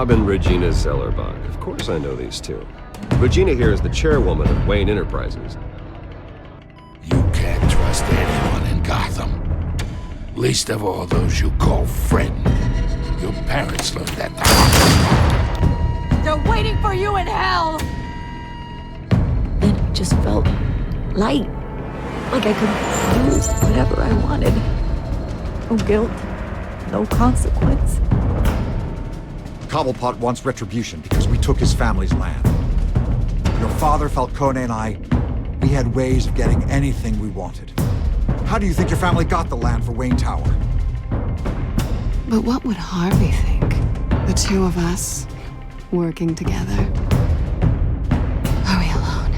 Robin Regina Zellerbach. Of course I know these two. Regina here is the chairwoman of Wayne Enterprises. You can't trust anyone in Gotham. Least of all those you call friend. Your parents learned that the hard way. They're waiting for you in hell! Then it just felt light. Like I could do whatever I wanted. No guilt, no consequence. Cobblepot wants retribution because we took his family's land. Your father, Falcone, and I, we had ways of getting anything we wanted. How do you think your family got the land for Wayne Tower? But what would Harvey think? The two of us, working together. Are we alone?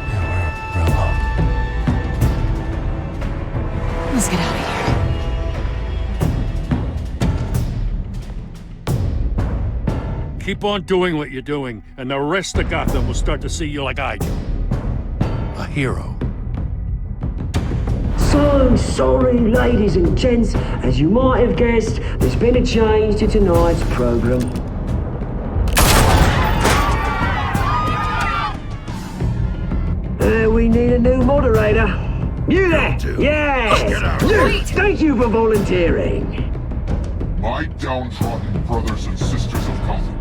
Yeah, we're alone. Let's get out of here. Keep on doing what you're doing, and the rest of Gotham will start to see you like I do. A hero. So sorry, ladies and gents. As you might have guessed, there's been a change to tonight's program. We need a new moderator. You there? Yes! You! Thank you for volunteering. My downtrodden brothers and sisters of Gotham,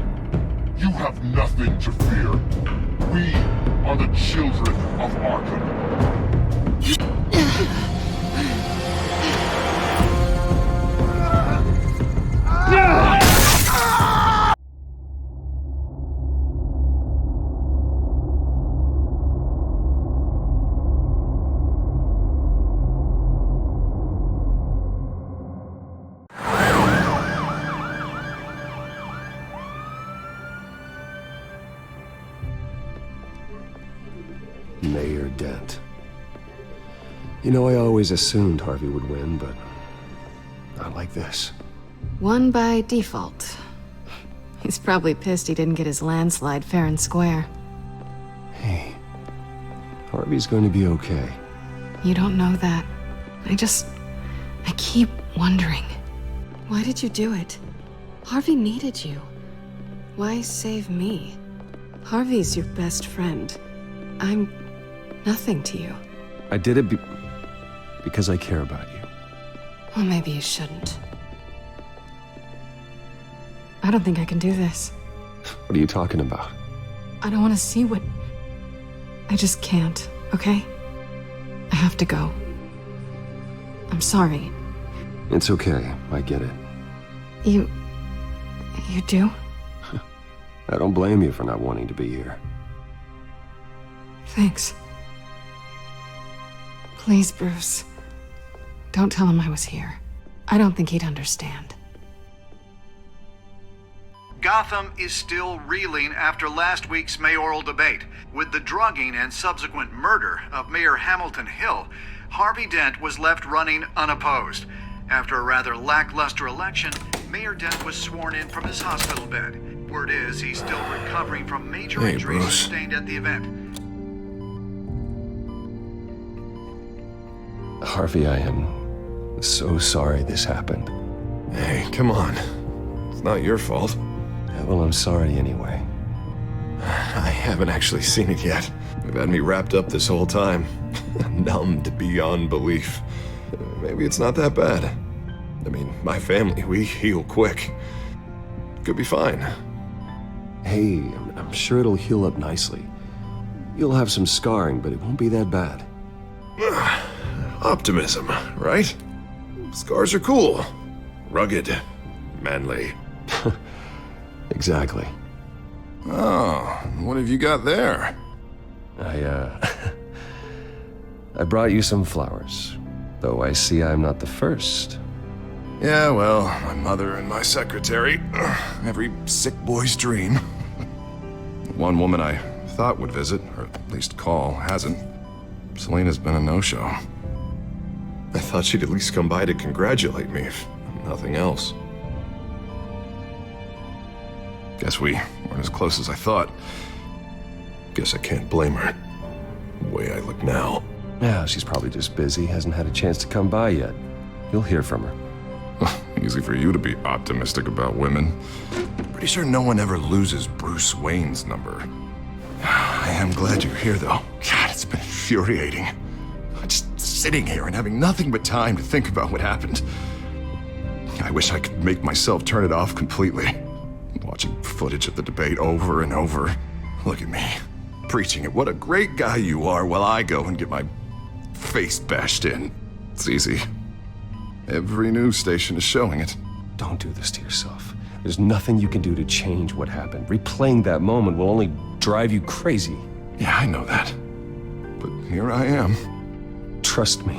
you have nothing to fear. We are the children of Arkham. Mayor Dent. You know, I always assumed Harvey would win, but not like this. Won by default. He's probably pissed he didn't get his landslide fair and square. Hey, Harvey's going to be okay. You don't know that. I keep wondering. Why did you do it? Harvey needed you. Why save me? Harvey's your best friend. I'm nothing to you. I did it because I care about you. Well, maybe you shouldn't. I don't think I can do this. What are you talking about? I don't want to see what... I just can't, okay? I have to go. I'm sorry. It's okay. I get it. You do? I don't blame you for not wanting to be here. Thanks. Please, Bruce. Don't tell him I was here. I don't think he'd understand. Gotham is still reeling after last week's mayoral debate. With the drugging and subsequent murder of Mayor Hamilton Hill, Harvey Dent was left running unopposed. After a rather lackluster election, Mayor Dent was sworn in from his hospital bed. Word is he's still recovering from major injuries sustained at the event. Harvey, I am so sorry this happened. Hey, come on. It's not your fault. Yeah, well, I'm sorry anyway. I haven't actually seen it yet. They've had me wrapped up this whole time. Numbed beyond belief. Maybe it's not that bad. I mean, my family, we heal quick. Could be fine. Hey, I'm sure it'll heal up nicely. You'll have some scarring, but it won't be that bad. Optimism, right? Scars are cool. Rugged. Manly. Exactly. Oh, what have you got there? I brought you some flowers. Though I see I'm not the first. Yeah, well, my mother and my secretary. Every sick boy's dream. One woman I thought would visit, or at least call, hasn't. Selena's been a no-show. I thought she'd at least come by to congratulate me, if nothing else. Guess we weren't as close as I thought. Guess I can't blame her. The way I look now. Yeah, she's probably just busy, hasn't had a chance to come by yet. You'll hear from her. Easy for you to be optimistic about women. Pretty sure no one ever loses Bruce Wayne's number. I am glad you're here, though. God, it's been infuriating. Just sitting here and having nothing but time to think about what happened. I wish I could make myself turn it off completely. Watching footage of the debate over and over. Look at me, preaching it. What a great guy you are, while I go and get my face bashed in. It's easy. Every news station is showing it. Don't do this to yourself. There's nothing you can do to change what happened. Replaying that moment will only drive you crazy. Yeah, I know that. But here I am. Trust me.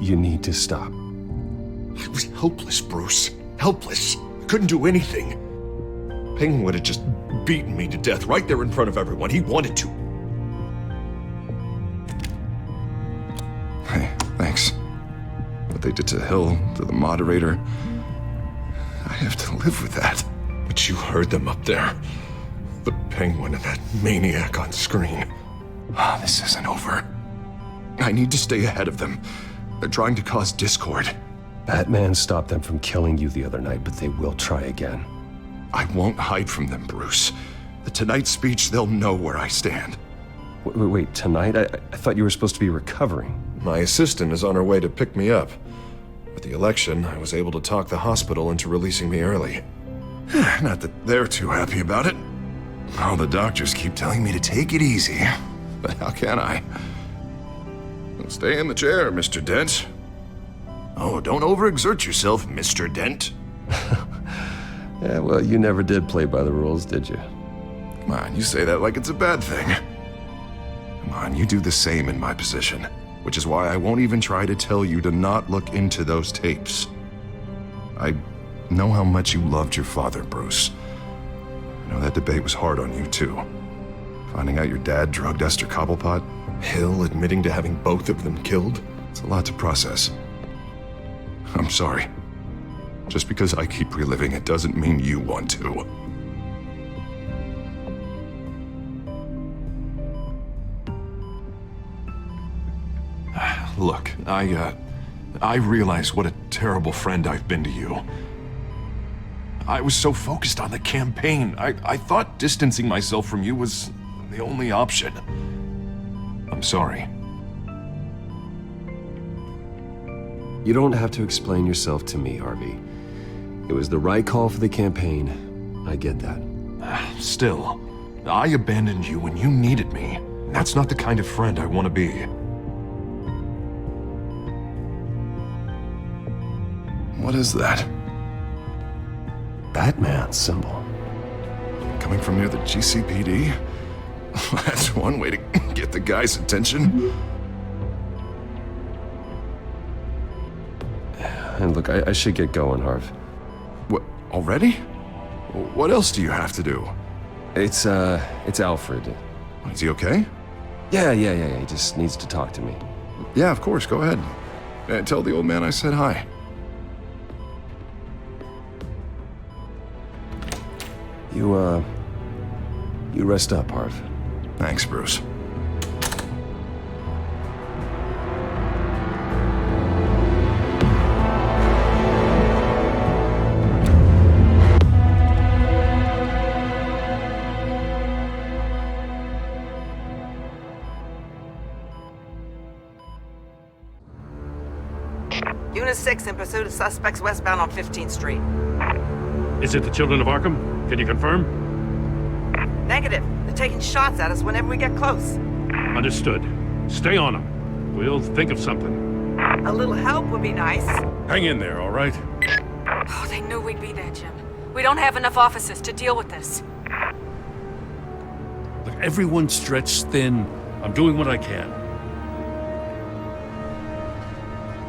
You need to stop. I was helpless, Bruce. Helpless. I couldn't do anything. Penguin had just beaten me to death right there in front of everyone. He wanted to. Hey, thanks. What they did to Hill, to the moderator, I have to live with that. But you heard them up there. The Penguin and that maniac on screen. This isn't over. I need to stay ahead of them. They're trying to cause discord. Batman stopped them from killing you the other night, but they will try again. I won't hide from them, Bruce. The Tonight speech, they'll know where I stand. Wait, tonight? I thought you were supposed to be recovering. My assistant is on her way to pick me up. With the election, I was able to talk the hospital into releasing me early. Not that they're too happy about it. All the doctors keep telling me to take it easy. But how can I? Well, stay in the chair, Mr. Dent. Oh, don't overexert yourself, Mr. Dent. Yeah, well, you never did play by the rules, did you? Come on, you say that like it's a bad thing. Come on, you do the same in my position. Which is why I won't even try to tell you to not look into those tapes. I know how much you loved your father, Bruce. I know that debate was hard on you, too. Finding out your dad drugged Esther Cobblepot, Hill admitting to having both of them killed. It's a lot to process. I'm sorry. Just because I keep reliving it doesn't mean you want to. Look, I realize what a terrible friend I've been to you. I was so focused on the campaign. I thought distancing myself from you was the only option. I'm sorry. You don't have to explain yourself to me, Harvey. It was the right call for the campaign. I get that. Still, I abandoned you when you needed me. That's not the kind of friend I want to be. What is that? Batman symbol. Coming from near the GCPD? That's one way to get the guy's attention. And look, I should get going, Harv. What, already? What else do you have to do? It's Alfred. Is he okay? Yeah, he just needs to talk to me. Yeah, of course, go ahead. Tell the old man I said hi. You rest up, Harv. Thanks, Bruce. Unit 6 in pursuit of suspects westbound on 15th Street. Is it the children of Arkham? Can you confirm? Negative. They're taking shots at us whenever we get close. Understood. Stay on them. We'll think of something. A little help would be nice. Hang in there, all right? Oh, they knew we'd be there, Jim. We don't have enough officers to deal with this. Look, everyone's stretched thin. I'm doing what I can.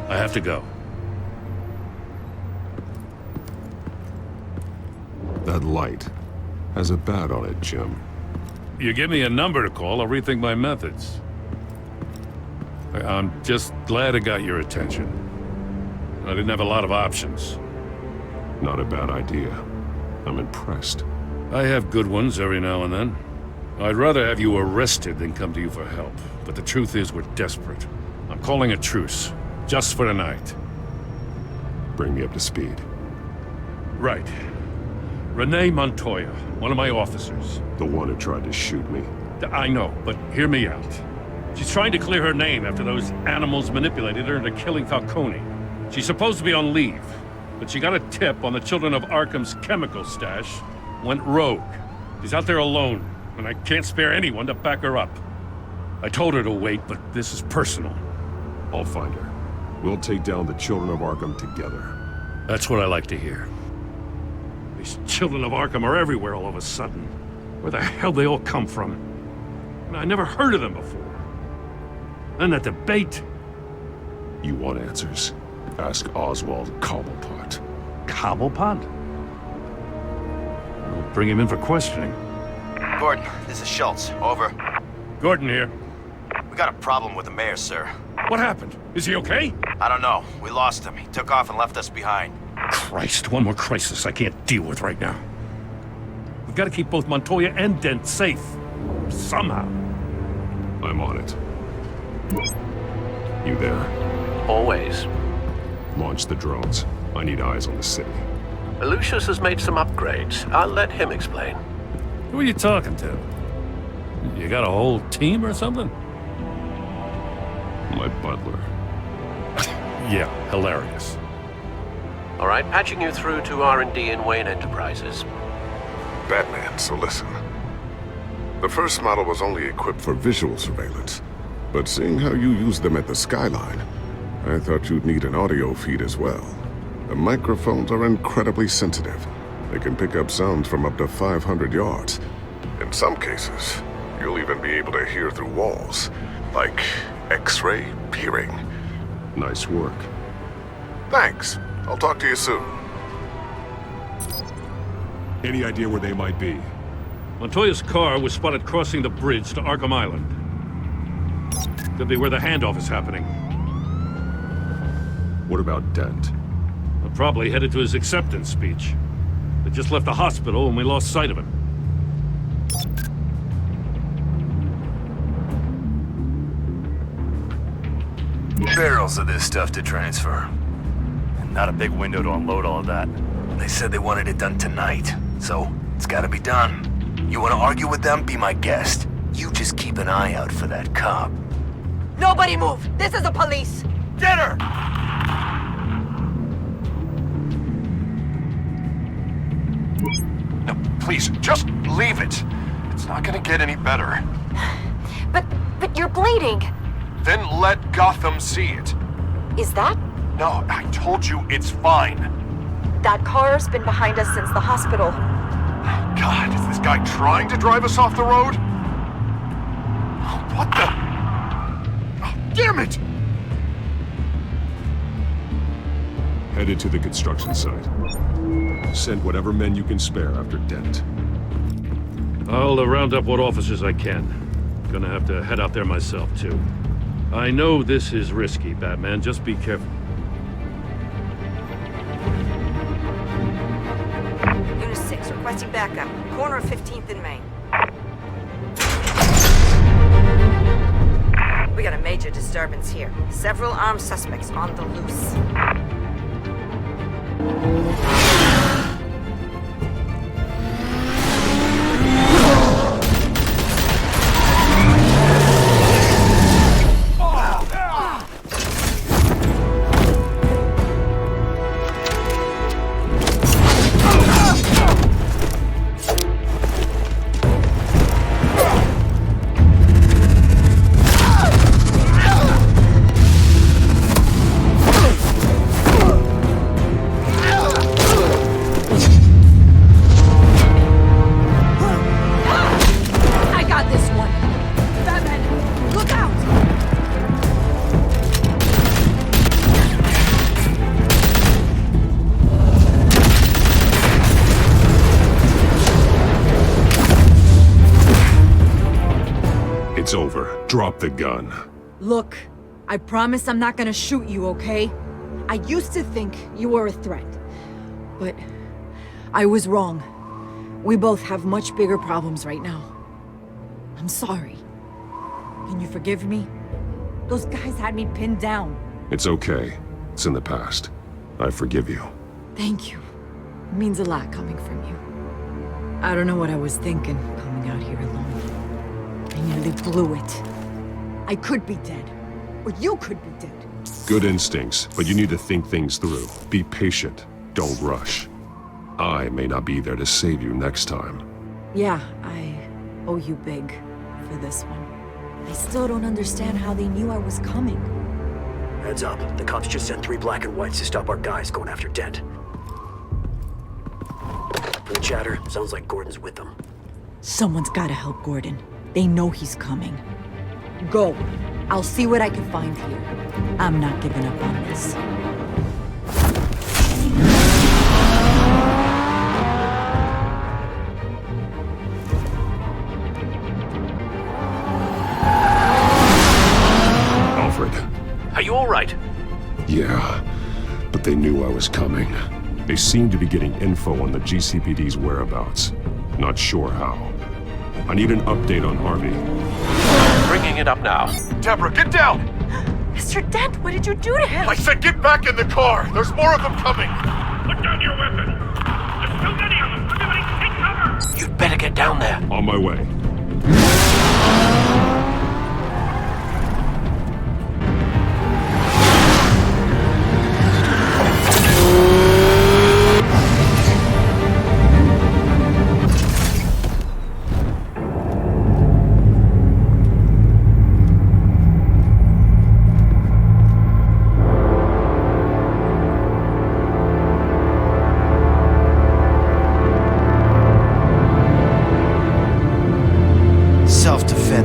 I have to go. That light has a bat on it, Jim. You give me a number to call, I'll rethink my methods. I'm just glad I got your attention. I didn't have a lot of options. Not a bad idea. I'm impressed. I have good ones every now and then. I'd rather have you arrested than come to you for help. But the truth is, we're desperate. I'm calling a truce. Just for tonight. Bring me up to speed. Right. Renee Montoya, one of my officers. The one who tried to shoot me. I know, but hear me out. She's trying to clear her name after those animals manipulated her into killing Falcone. She's supposed to be on leave, but she got a tip on the Children of Arkham's chemical stash, went rogue. She's out there alone, and I can't spare anyone to back her up. I told her to wait, but this is personal. I'll find her. We'll take down the Children of Arkham together. That's what I like to hear. These Children of Arkham are everywhere all of a sudden. Where the hell they all come from? I never heard of them before. Then that debate. You want answers? Ask Oswald Cobblepot. Cobblepot? We'll bring him in for questioning. Gordon, this is Schultz. Over. Gordon here. We got a problem with the mayor, sir. What happened? Is he okay? I don't know. We lost him. He took off and left us behind. Christ, one more crisis I can't deal with right now. We've got to keep both Montoya and Dent safe. Somehow. I'm on it. You there? Always. Launch the drones. I need eyes on the city. Lucius has made some upgrades. I'll let him explain. Who are you talking to? You got a whole team or something? My butler. Yeah, hilarious. All right, patching you through to R&D in Wayne Enterprises. Batman, so listen. The first model was only equipped for visual surveillance, but seeing how you use them at the skyline, I thought you'd need an audio feed as well. The microphones are incredibly sensitive. They can pick up sounds from up to 500 yards. In some cases, you'll even be able to hear through walls, like X-ray peering. Nice work. Thanks. I'll talk to you soon. Any idea where they might be? Montoya's car was spotted crossing the bridge to Arkham Island. Could be where the handoff is happening. What about Dent? I'm probably headed to his acceptance speech. They just left the hospital and we lost sight of him. Barrels of this stuff to transfer. And not a big window to unload all of that. They said they wanted it done tonight, so it's gotta be done. You wanna argue with them? Be my guest. You just keep an eye out for that cop. Nobody move! This is the police! Get her! No, please, just leave it. It's not gonna get any better. But you're bleeding! Then let Gotham see it. Is that? No, I told you it's fine. That car's been behind us since the hospital. God, is this guy trying to drive us off the road? What the? Oh, damn it! Headed to the construction site. Send whatever men you can spare after Dent. I'll round up what officers I can. Gonna have to head out there myself, too. I know this is risky, Batman. Just be careful. Unit 6, requesting backup. Corner of 15th and Main. We got a major disturbance here. Several armed suspects on the loose. It's over. Drop the gun. Look, I promise I'm not gonna shoot you, okay? I used to think you were a threat, but I was wrong. We both have much bigger problems right now. I'm sorry. Can you forgive me? Those guys had me pinned down. It's okay. It's in the past. I forgive you. Thank you. It means a lot coming from you. I don't know what I was thinking, coming out here alone. I nearly blew it. I could be dead. Or you could be dead. Good instincts, but you need to think things through. Be patient. Don't rush. I may not be there to save you next time. Yeah, I owe you big for this one. I still don't understand how they knew I was coming. Heads up. The cops just sent 3 black and whites to stop our guys going after Dent. From the chatter, sounds like Gordon's with them. Someone's gotta help Gordon. They know he's coming. Go. I'll see what I can find here. I'm not giving up on this. Alfred. Are you all right? Yeah, but they knew I was coming. They seem to be getting info on the GCPD's whereabouts. Not sure how. I need an update on Harvey. Bringing it up now. Deborah, get down! Mr. Dent, what did you do to him? I said get back in the car! There's more of them coming! Put down your weapon! There's too many of them! Everybody take cover! You'd better get down there. On my way.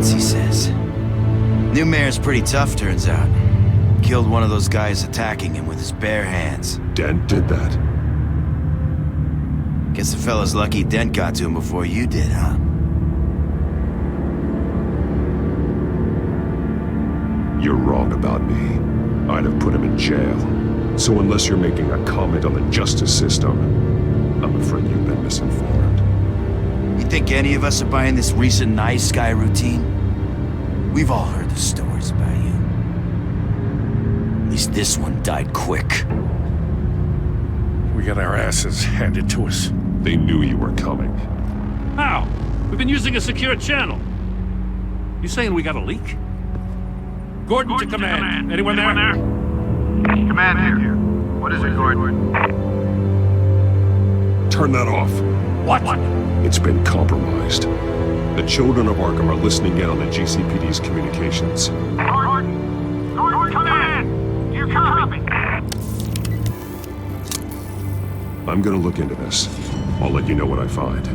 He says. New mayor's pretty tough, turns out. Killed one of those guys attacking him with his bare hands. Dent did that? Guess the fella's lucky Dent got to him before you did, huh? You're wrong about me. I'd have put him in jail. So unless you're making a comment on the justice system, I'm afraid you've been misinformed. You think any of us are buying this recent nice guy routine? We've all heard the stories about you. At least this one died quick. We got our asses handed to us. They knew you were coming. How? We've been using a secure channel. You saying we got a leak? Gordon to command. Anyone there? Command here. What is it, Gordon? Turn that off. What? It's been compromised. The children of Arkham are listening in on the GCPD's communications. Gordon! Gordon, come in! You copy? I'm gonna look into this. I'll let you know what I find.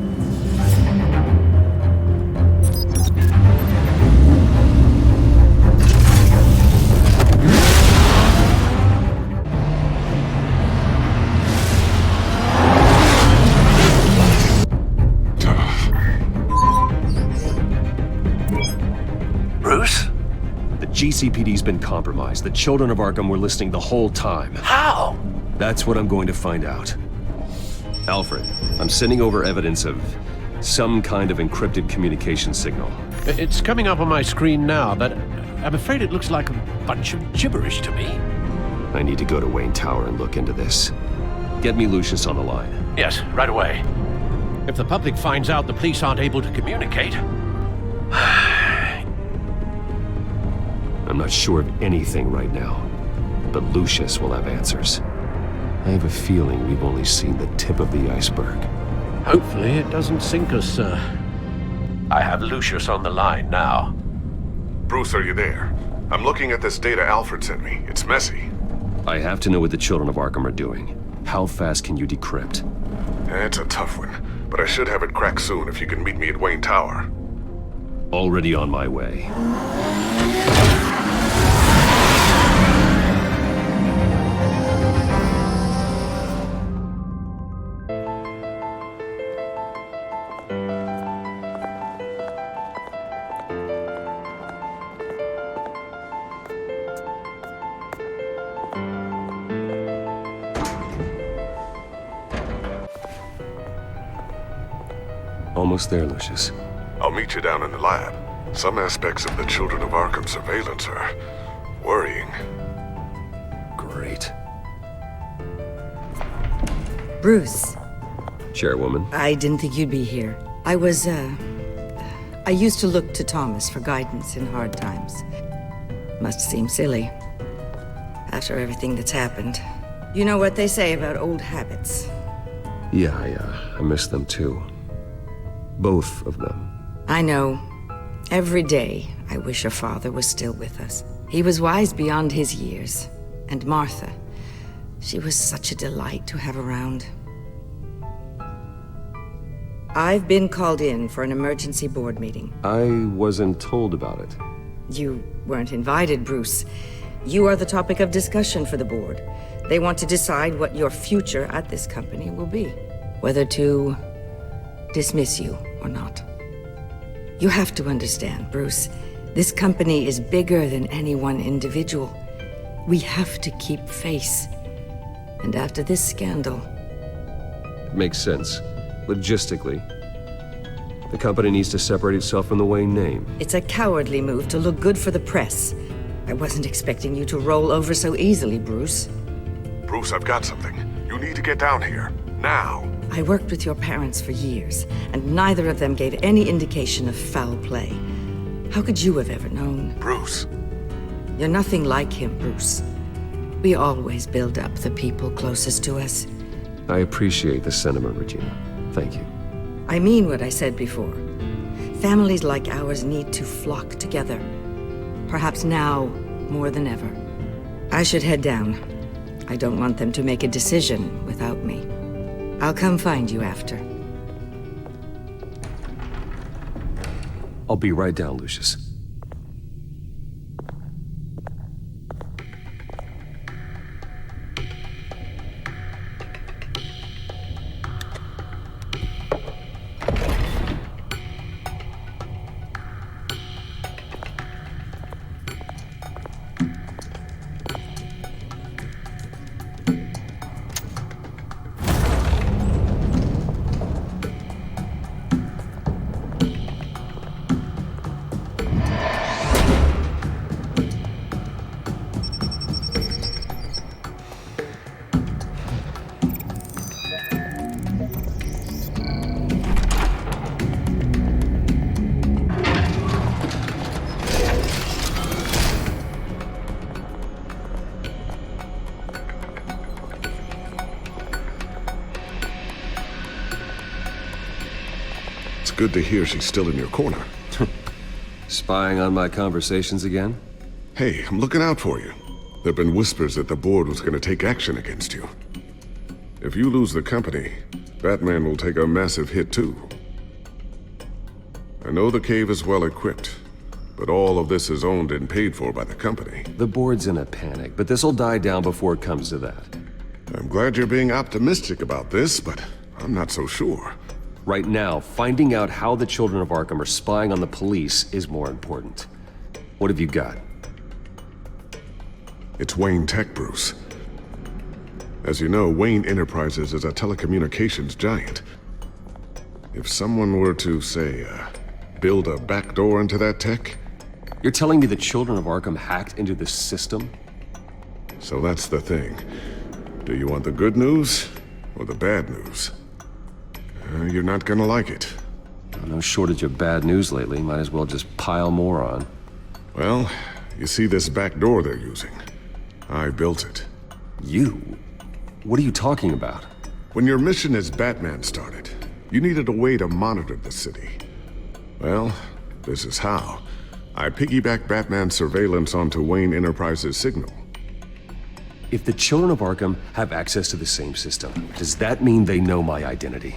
Bruce? The GCPD's been compromised. The children of Arkham were listening the whole time. How? That's what I'm going to find out. Alfred, I'm sending over evidence of some kind of encrypted communication signal. It's coming up on my screen now, but I'm afraid it looks like a bunch of gibberish to me. I need to go to Wayne Tower and look into this. Get me Lucius on the line. Yes, right away. If the public finds out the police aren't able to communicate... I'm not sure of anything right now, but Lucius will have answers. I have a feeling we've only seen the tip of the iceberg. Hopefully it doesn't sink us, sir. I have Lucius on the line now. Bruce, are you there? I'm looking at this data Alfred sent me. It's messy. I have to know what the children of Arkham are doing. How fast can you decrypt? It's a tough one, but I should have it cracked soon if you can meet me at Wayne Tower. Already on my way. Almost there, Lucius. I'll meet you down in the lab. Some aspects of the Children of Arkham surveillance are worrying. Great. Bruce. Chairwoman. I didn't think you'd be here. I used to look to Thomas for guidance in hard times. Must seem silly. After everything that's happened. You know what they say about old habits. Yeah, I miss them too. Both of them. I know. Every day, I wish your father was still with us. He was wise beyond his years. And Martha, she was such a delight to have around. I've been called in for an emergency board meeting. I wasn't told about it. You weren't invited, Bruce. You are the topic of discussion for the board. They want to decide what your future at this company will be. Whether to dismiss you or not. You have to understand, Bruce. This company is bigger than any one individual. We have to keep face. And after this scandal... It makes sense. Logistically. The company needs to separate itself from the Wayne name. It's a cowardly move to look good for the press. I wasn't expecting you to roll over so easily, Bruce. Bruce, I've got something. You need to get down here. Now. I worked with your parents for years, and neither of them gave any indication of foul play. How could you have ever known? Bruce. You're nothing like him, Bruce. We always build up the people closest to us. I appreciate the sentiment, Regina. Thank you. I mean what I said before. Families like ours need to flock together. Perhaps now, more than ever. I should head down. I don't want them to make a decision without me. I'll come find you after. I'll be right down, Lucius. Good to hear she's still in your corner. Spying on my conversations again? Hey, I'm looking out for you. There've been whispers that the board was going to take action against you. If you lose the company, Batman will take a massive hit too. I know the cave is well equipped, but all of this is owned and paid for by the company. The board's in a panic, but this'll die down before it comes to that. I'm glad you're being optimistic about this, but I'm not so sure. Right now, finding out how the children of Arkham are spying on the police is more important. What have you got? It's Wayne Tech, Bruce. As you know, Wayne Enterprises is a telecommunications giant. If someone were to, say, build a backdoor into that tech... You're telling me the children of Arkham hacked into this system? So that's the thing. Do you want the good news or the bad news? You're not gonna like it. No shortage of bad news lately. Might as well just pile more on. Well, you see this back door they're using? I built it. You? What are you talking about? When your mission as Batman started, you needed a way to monitor the city. Well, this is how. I piggybacked Batman's surveillance onto Wayne Enterprises' signal. If the children of Arkham have access to the same system, does that mean they know my identity?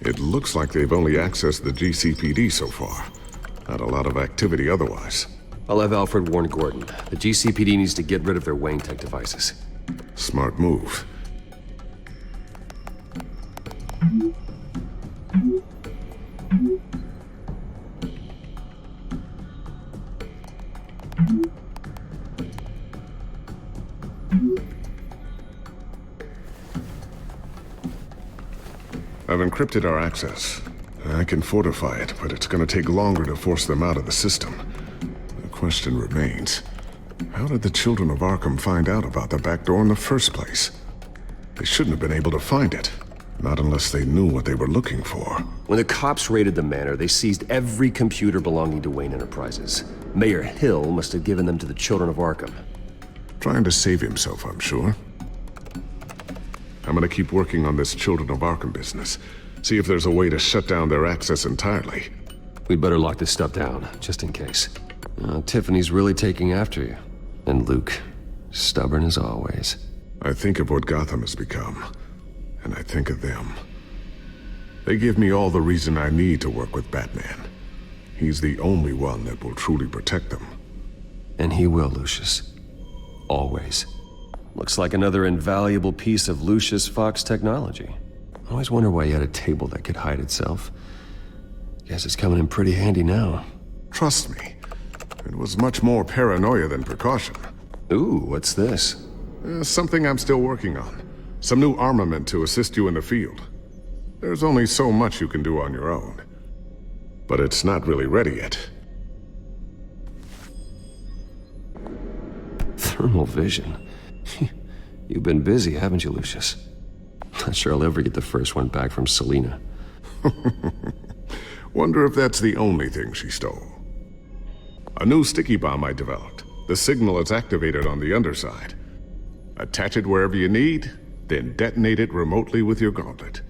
It looks like they've only accessed the GCPD so far. Not a lot of activity otherwise. I'll have Alfred warn Gordon. The GCPD needs to get rid of their Wayne Tech devices. Smart move. I've encrypted our access. I can fortify it, but it's gonna take longer to force them out of the system. The question remains, how did the children of Arkham find out about the back door in the first place? They shouldn't have been able to find it. Not unless they knew what they were looking for. When the cops raided the manor, they seized every computer belonging to Wayne Enterprises. Mayor Hill must have given them to the children of Arkham. Trying to save himself, I'm sure. I'm gonna keep working on this Children of Arkham business. See if there's a way to shut down their access entirely. We'd better lock this stuff down, just in case. Tiffany's really taking after you. And Luke, stubborn as always. I think of what Gotham has become, and I think of them. They give me all the reason I need to work with Batman. He's the only one that will truly protect them. And he will, Lucius. Always. Looks like another invaluable piece of Lucius Fox technology. I always wonder why he had a table that could hide itself. Guess it's coming in pretty handy now. Trust me, it was much more paranoia than precaution. Ooh, what's this? Something I'm still working on. Some new armament to assist you in the field. There's only so much you can do on your own. But it's not really ready yet. Thermal vision. You've been busy, haven't you, Lucius? Not sure I'll ever get the first one back from Selina. Wonder if that's the only thing she stole. A new sticky bomb I developed. The signal is activated on the underside. Attach it wherever you need, then detonate it remotely with your gauntlet.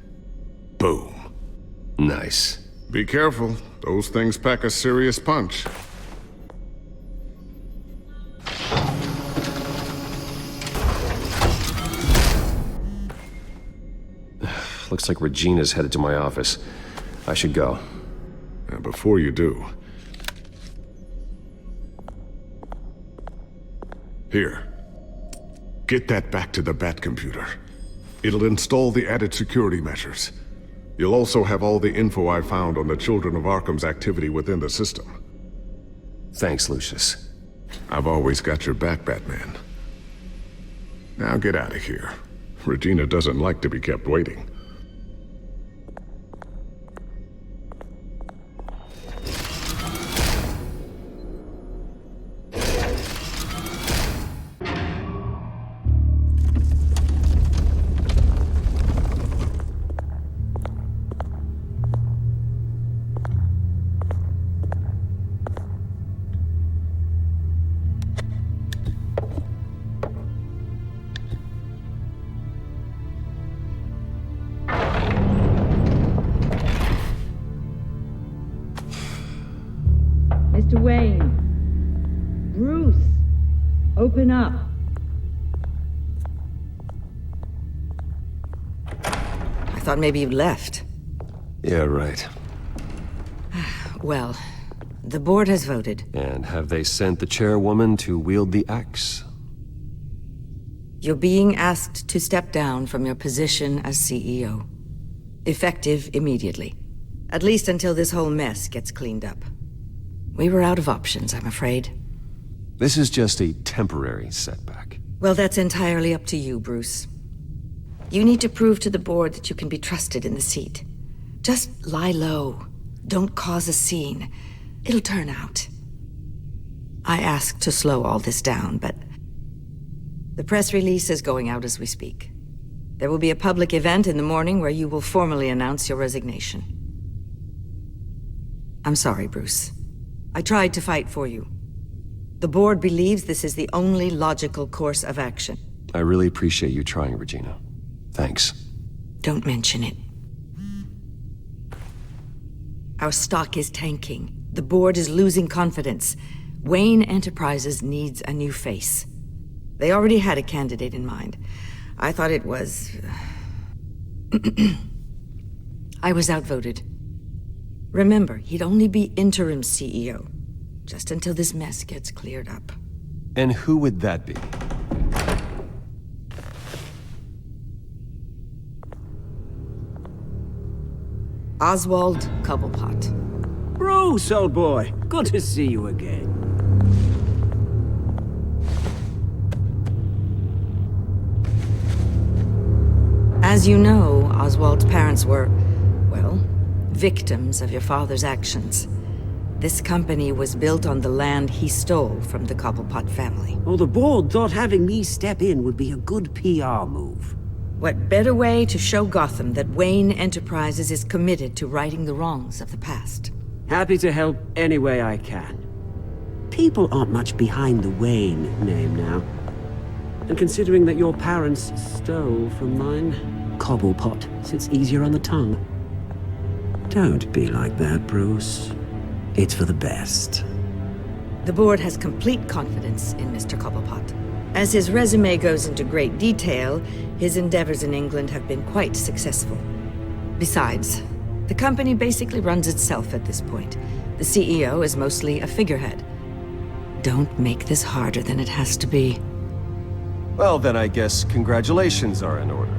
Boom. Nice. Be careful. Those things pack a serious punch. Looks like Regina's headed to my office. I should go. And before you do... Here. Get that back to the Bat computer. It'll install the added security measures. You'll also have all the info I found on the Children of Arkham's activity within the system. Thanks, Lucius. I've always got your back, Batman. Now get out of here. Regina doesn't like to be kept waiting. Mr. Wayne. Bruce. Open up. I thought maybe you'd left. Yeah, right. Well, the board has voted. And have they sent the chairwoman to wield the axe? You're being asked to step down from your position as CEO. Effective immediately. At least until this whole mess gets cleaned up. We were out of options, I'm afraid. This is just a temporary setback. Well, that's entirely up to you, Bruce. You need to prove to the board that you can be trusted in the seat. Just lie low. Don't cause a scene. It'll turn out. I asked to slow all this down, but the press release is going out as we speak. There will be a public event in the morning where you will formally announce your resignation. I'm sorry, Bruce. I tried to fight for you. The board believes this is the only logical course of action. I really appreciate you trying, Regina. Thanks. Don't mention it. Our stock is tanking. The board is losing confidence. Wayne Enterprises needs a new face. They already had a candidate in mind. I thought it was... I was outvoted. Remember, he'd only be interim CEO, just until this mess gets cleared up. And who would that be? Oswald Cobblepot. Bruce, old boy. Good to see you again. As you know, Oswald's parents were, well, victims of your father's actions. This company was built on the land he stole from the Cobblepot family. Oh, the board thought having me step in would be a good PR move. What better way to show Gotham that Wayne Enterprises is committed to righting the wrongs of the past? Happy to help any way I can. People aren't much behind the Wayne name now. And considering that your parents stole from mine, Cobblepot sits easier on the tongue. Don't be like that, Bruce. It's for the best. The board has complete confidence in Mr. Cobblepot. As his resume goes into great detail, his endeavors in England have been quite successful. Besides, the company basically runs itself at this point. The CEO is mostly a figurehead. Don't make this harder than it has to be. Well, then I guess congratulations are in order.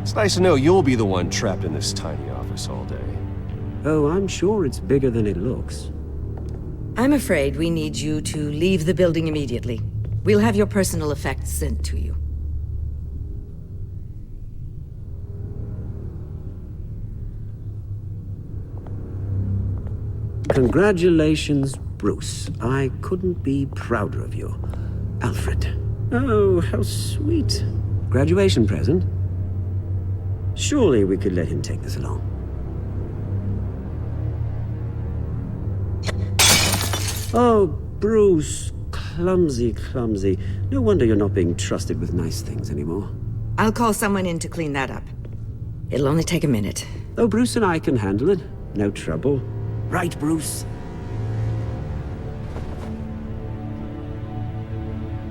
It's nice to know you'll be the one trapped in this tiny office all day. Oh, I'm sure it's bigger than it looks. I'm afraid we need you to leave the building immediately. We'll have your personal effects sent to you. Congratulations, Bruce. I couldn't be prouder of you. Alfred. Oh, how sweet. Graduation present? Surely we could let him take this along. Oh, Bruce. Clumsy, clumsy. No wonder you're not being trusted with nice things anymore. I'll call someone in to clean that up. It'll only take a minute. Oh, Bruce and I can handle it. No trouble. Right, Bruce?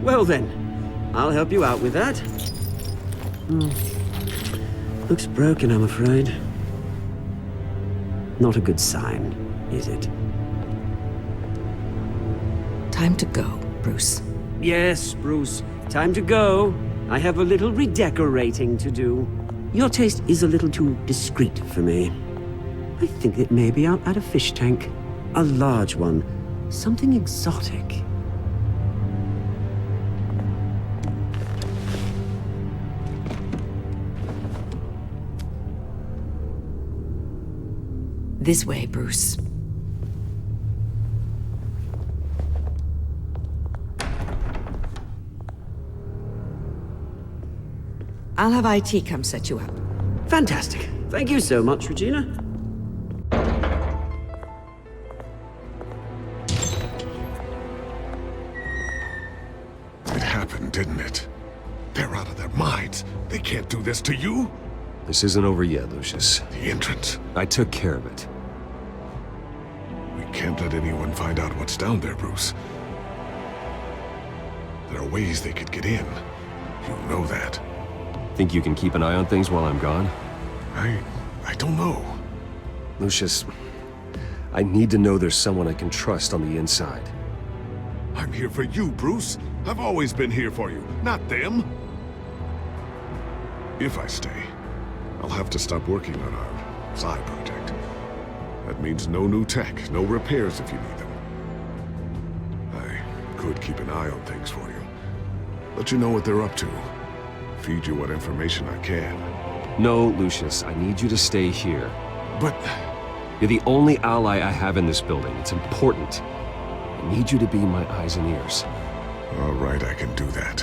Well then, I'll help you out with that. Looks broken, I'm afraid. Not a good sign, is it? Time to go, Bruce. Yes, Bruce. Time to go. I have a little redecorating to do. Your taste is a little too discreet for me. I think that maybe I'll add a fish tank. A large one. Something exotic. This way, Bruce. I'll have IT come set you up. Fantastic. Thank you so much, Regina. It happened, didn't it? They're out of their minds. They can't do this to you. This isn't over yet, Lucius. The entrance. I took care of it. We can't let anyone find out what's down there, Bruce. There are ways they could get in. You know that. Think you can keep an eye on things while I'm gone? I don't know. Lucius, I need to know there's someone I can trust on the inside. I'm here for you, Bruce. I've always been here for you, not them. If I stay, I'll have to stop working on our side project. That means no new tech, no repairs if you need them. I could keep an eye on things for you. Let you know what they're up to. Feed you what information I can. No, Lucius, I need you to stay here. But... You're the only ally I have in this building. It's important. I need you to be my eyes and ears. All right, I can do that.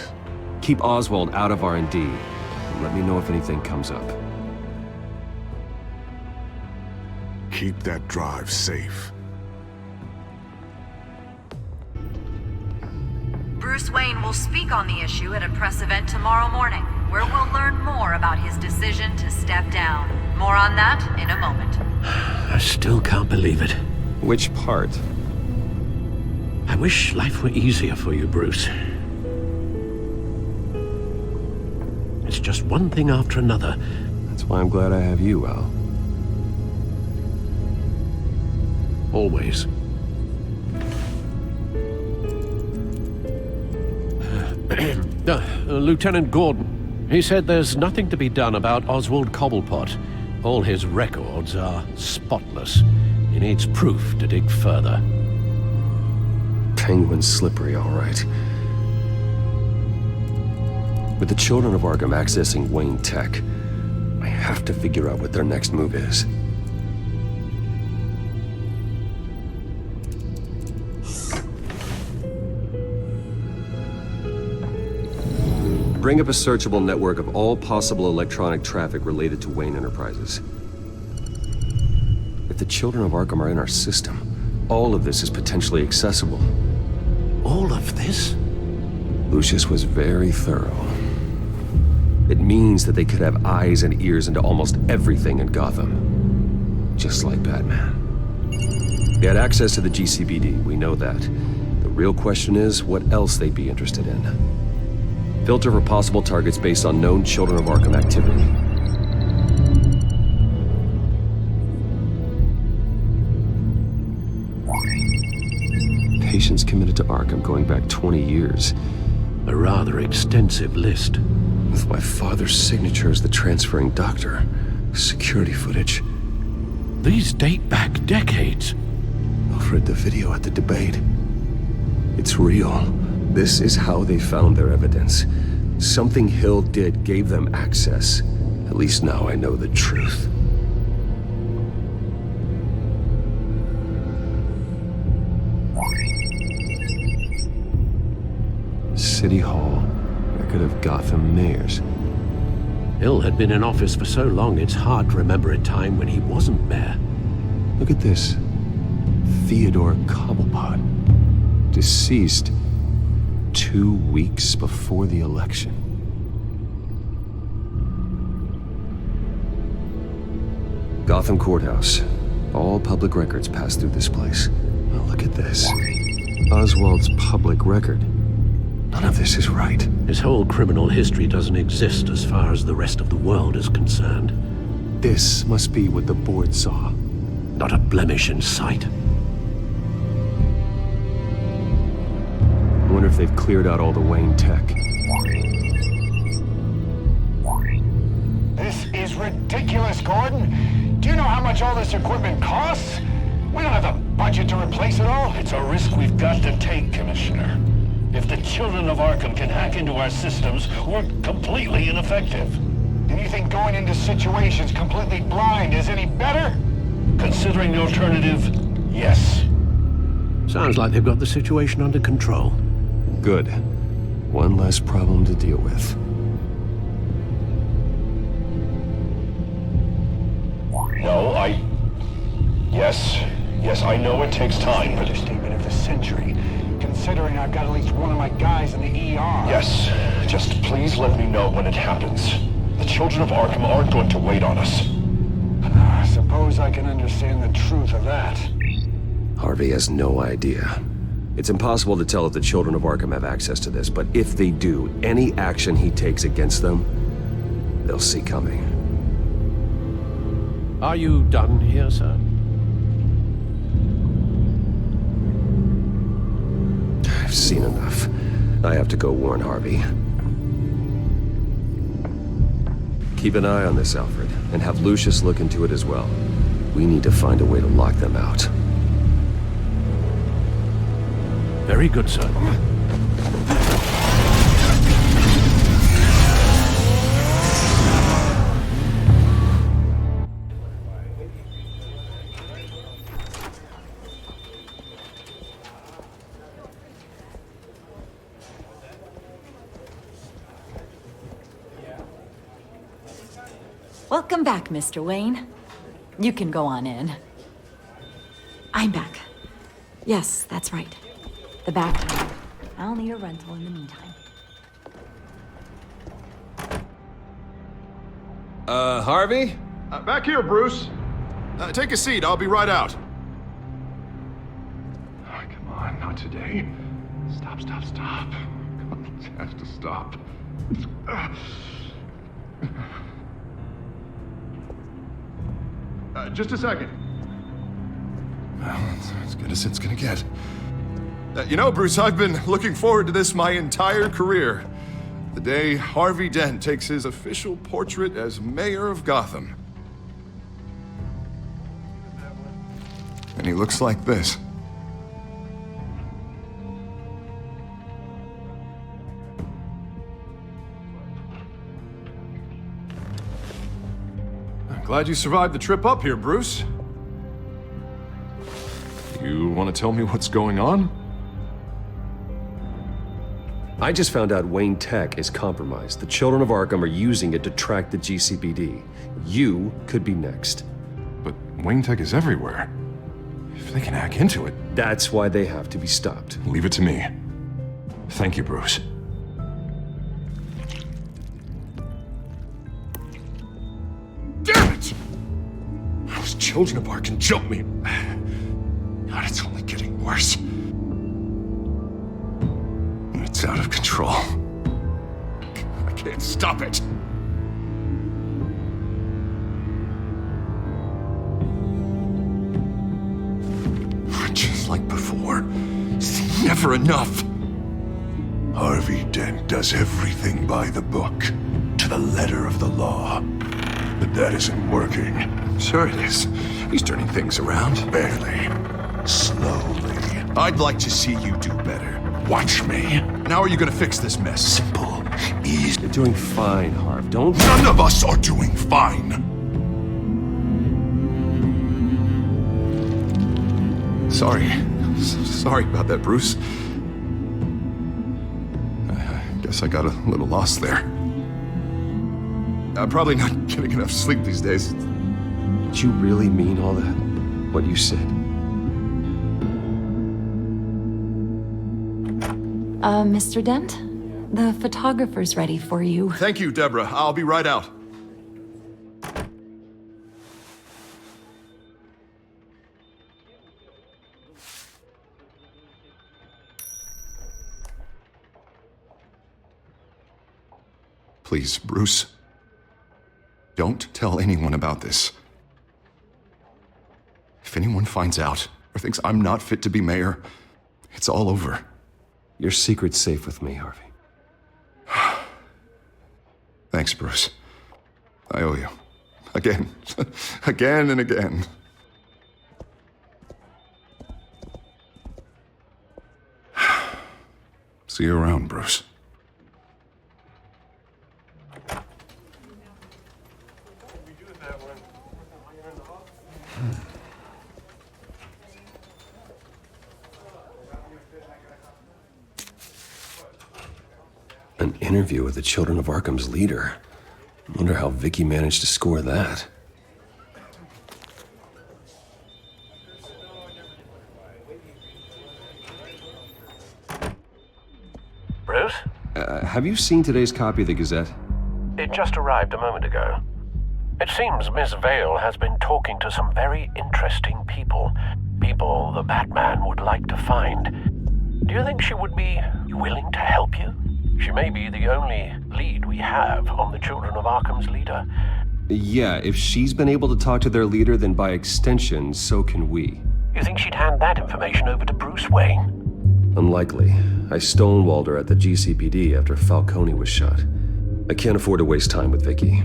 Keep Oswald out of R&D, and let me know if anything comes up. Keep that drive safe. Bruce Wayne will speak on the issue at a press event tomorrow morning, where we'll learn more about his decision to step down. More on that in a moment. I still can't believe it. Which part? I wish life were easier for you, Bruce. It's just one thing after another. That's why I'm glad I have you, Al. Always. Lieutenant Gordon, he said there's nothing to be done about Oswald Cobblepot. All his records are spotless. He needs proof to dig further. Penguin's slippery, all right. With the children of Arkham accessing Wayne tech, I have to figure out what their next move is. Bring up a searchable network of all possible electronic traffic related to Wayne Enterprises. If the children of Arkham are in our system, all of this is potentially accessible. All of this? Lucius was very thorough. It means that they could have eyes and ears into almost everything in Gotham. Just like Batman. They had access to the GCPD, we know that. The real question is, what else they'd be interested in. Filter for possible targets based on known Children of Arkham activity. Patients committed to Arkham going back 20 years. A rather extensive list. With my father's signature as the transferring doctor. Security footage. These date back decades. I've read the video at the debate. It's real. This is how they found their evidence. Something Hill did gave them access. At least now I know the truth. City Hall. Record of Gotham mayors. Hill had been in office for so long, it's hard to remember a time when he wasn't mayor. Look at this. Theodore Cobblepot. Deceased 2 weeks before the election. Gotham Courthouse. All public records pass through this place. Well, look at this. Oswald's public record. None of this is right. His whole criminal history doesn't exist as far as the rest of the world is concerned. This must be what the board saw. Not a blemish in sight. I wonder if they've cleared out all the Wayne tech. This is ridiculous, Gordon. Do you know how much all this equipment costs? We don't have the budget to replace it all. It's a risk we've got to take, Commissioner. If the children of Arkham can hack into our systems, we're completely ineffective. And you think going into situations completely blind is any better? Considering the alternative, yes. Sounds like they've got the situation under control. Good. One less problem to deal with. No, Yes, I know it takes time, but... Understatement of the century. Considering I've got at least one of my guys in the ER. Yes, just please let me know when it happens. The children of Arkham aren't going to wait on us. I suppose I can understand the truth of that. Harvey has no idea. It's impossible to tell if the children of Arkham have access to this, but if they do, any action he takes against them, they'll see coming. Are you done here, sir? I've seen enough. I have to go warn Harvey. Keep an eye on this, Alfred, and have Lucius look into it as well. We need to find a way to lock them out. Very good, sir. Welcome back, Mr. Wayne. You can go on in. I'm back. Yes, that's right. The back room. I'll need a rental in the meantime. Harvey? Back here, Bruce. Take a seat, I'll be right out. Oh, come on, not today. Stop. Come on, this has to stop. Just a second. Well, that's as good as it's gonna get. You know, Bruce, I've been looking forward to this my entire career. The day Harvey Dent takes his official portrait as mayor of Gotham. And he looks like this. I'm glad you survived the trip up here, Bruce. You want to tell me what's going on? I just found out Wayne Tech is compromised. The children of Arkham are using it to track the GCPD. You could be next. But Wayne Tech is everywhere. If they can hack into it... That's why they have to be stopped. Leave it to me. Thank you, Bruce. Damn it! Those children of Arkham jumped me. God, it's only getting worse. It's out of control. I can't stop it. Just like before. It's never enough. Harvey Dent does everything by the book, to the letter of the law. But that isn't working. Sure it is. He's turning things around. Barely. Slowly. I'd like to see you do better. Watch me. How are you gonna fix this mess? Simple. Easy. You're doing fine, Harv. Don't... None of us are doing fine. Sorry about that, Bruce. I guess I got a little lost there. I'm probably not getting enough sleep these days. Did you really mean all that? What you said? Mr. Dent? The photographer's ready for you. Thank you, Deborah. I'll be right out. Please, Bruce. Don't tell anyone about this. If anyone finds out or thinks I'm not fit to be mayor, it's all over. Your secret's safe with me, Harvey. Thanks, Bruce. I owe you. Again. Again and again. See you around, Bruce. An interview with the Children of Arkham's leader. Wonder how Vicky managed to score that. Bruce? Have you seen today's copy of the Gazette? It just arrived a moment ago. It seems Miss Vale has been talking to some very interesting people. People the Batman would like to find. Do you think she would be willing to help you? She may be the only lead we have on the Children of Arkham's leader. Yeah, if she's been able to talk to their leader, then by extension, so can we. You think she'd hand that information over to Bruce Wayne? Unlikely. I stonewalled her at the GCPD after Falcone was shot. I can't afford to waste time with Vicky.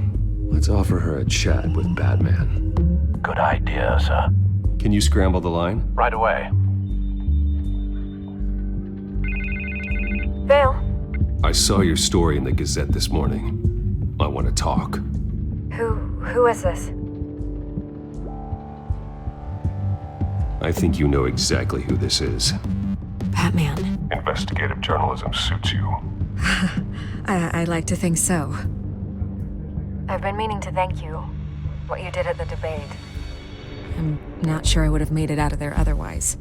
Let's offer her a chat with Batman. Good idea, sir. Can you scramble the line? Right away. Vale? I saw your story in the Gazette this morning. I want to talk. Who is this? I think you know exactly who this is. Batman. Investigative journalism suits you. I like to think so. I've been meaning to thank you. What you did at the debate. I'm not sure I would have made it out of there otherwise.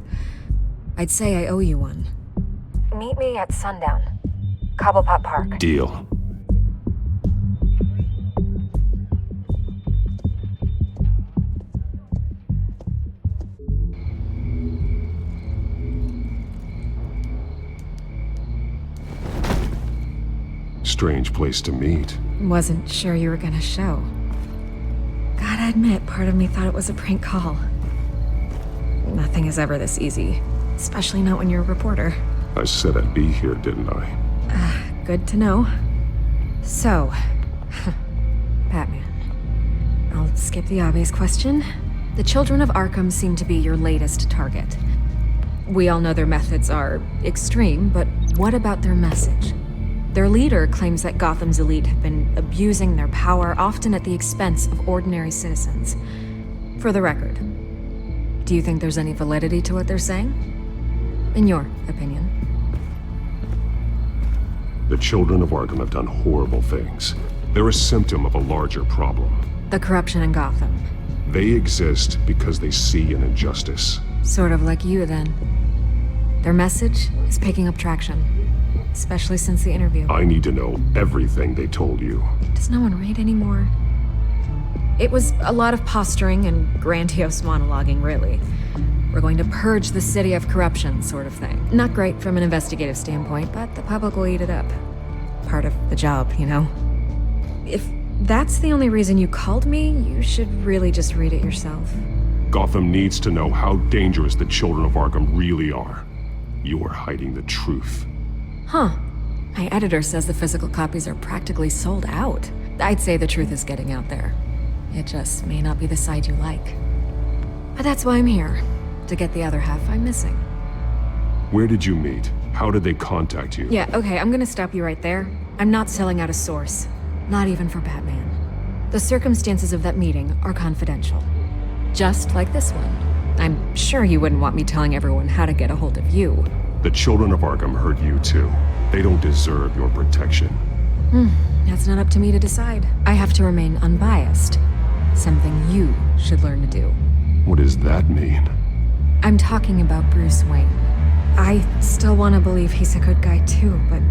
I'd say I owe you one. Meet me at sundown. Cobblepot Park. Deal. Strange place to meet. Wasn't sure you were gonna show. Gotta admit, part of me thought it was a prank call. Nothing is ever this easy, especially not when you're a reporter. I said I'd be here, didn't I? Good to know. So, Batman. I'll skip the obvious question. The Children of Arkham seem to be your latest target. We all know their methods are extreme, but what about their message? Their leader claims that Gotham's elite have been abusing their power, often at the expense of ordinary citizens. For the record, do you think there's any validity to what they're saying? In your opinion? The children of Arkham have done horrible things. They're a symptom of a larger problem. The corruption in Gotham. They exist because they see an injustice. Sort of like you, then. Their message is picking up traction. Especially since the interview. I need to know everything they told you. Does no one read anymore? It was a lot of posturing and grandiose monologuing, really. We're going to purge the city of corruption, sort of thing. Not great from an investigative standpoint, but the public will eat it up. Part of the job, you know? If that's the only reason you called me, you should really just read it yourself. Gotham needs to know how dangerous the children of Arkham really are. You're hiding the truth. Huh. My editor says the physical copies are practically sold out. I'd say the truth is getting out there. It just may not be the side you like. But that's why I'm here. To get the other half I'm missing. Where did you meet? How did they contact you? Yeah, okay, I'm gonna stop you right there. I'm not selling out a source. Not even for Batman. The circumstances of that meeting are confidential. Just like this one. I'm sure you wouldn't want me telling everyone how to get a hold of you. The children of Arkham heard you too. They don't deserve your protection. That's not up to me to decide. I have to remain unbiased. Something you should learn to do. What does that mean? I'm talking about Bruce Wayne. I still want to believe he's a good guy too, but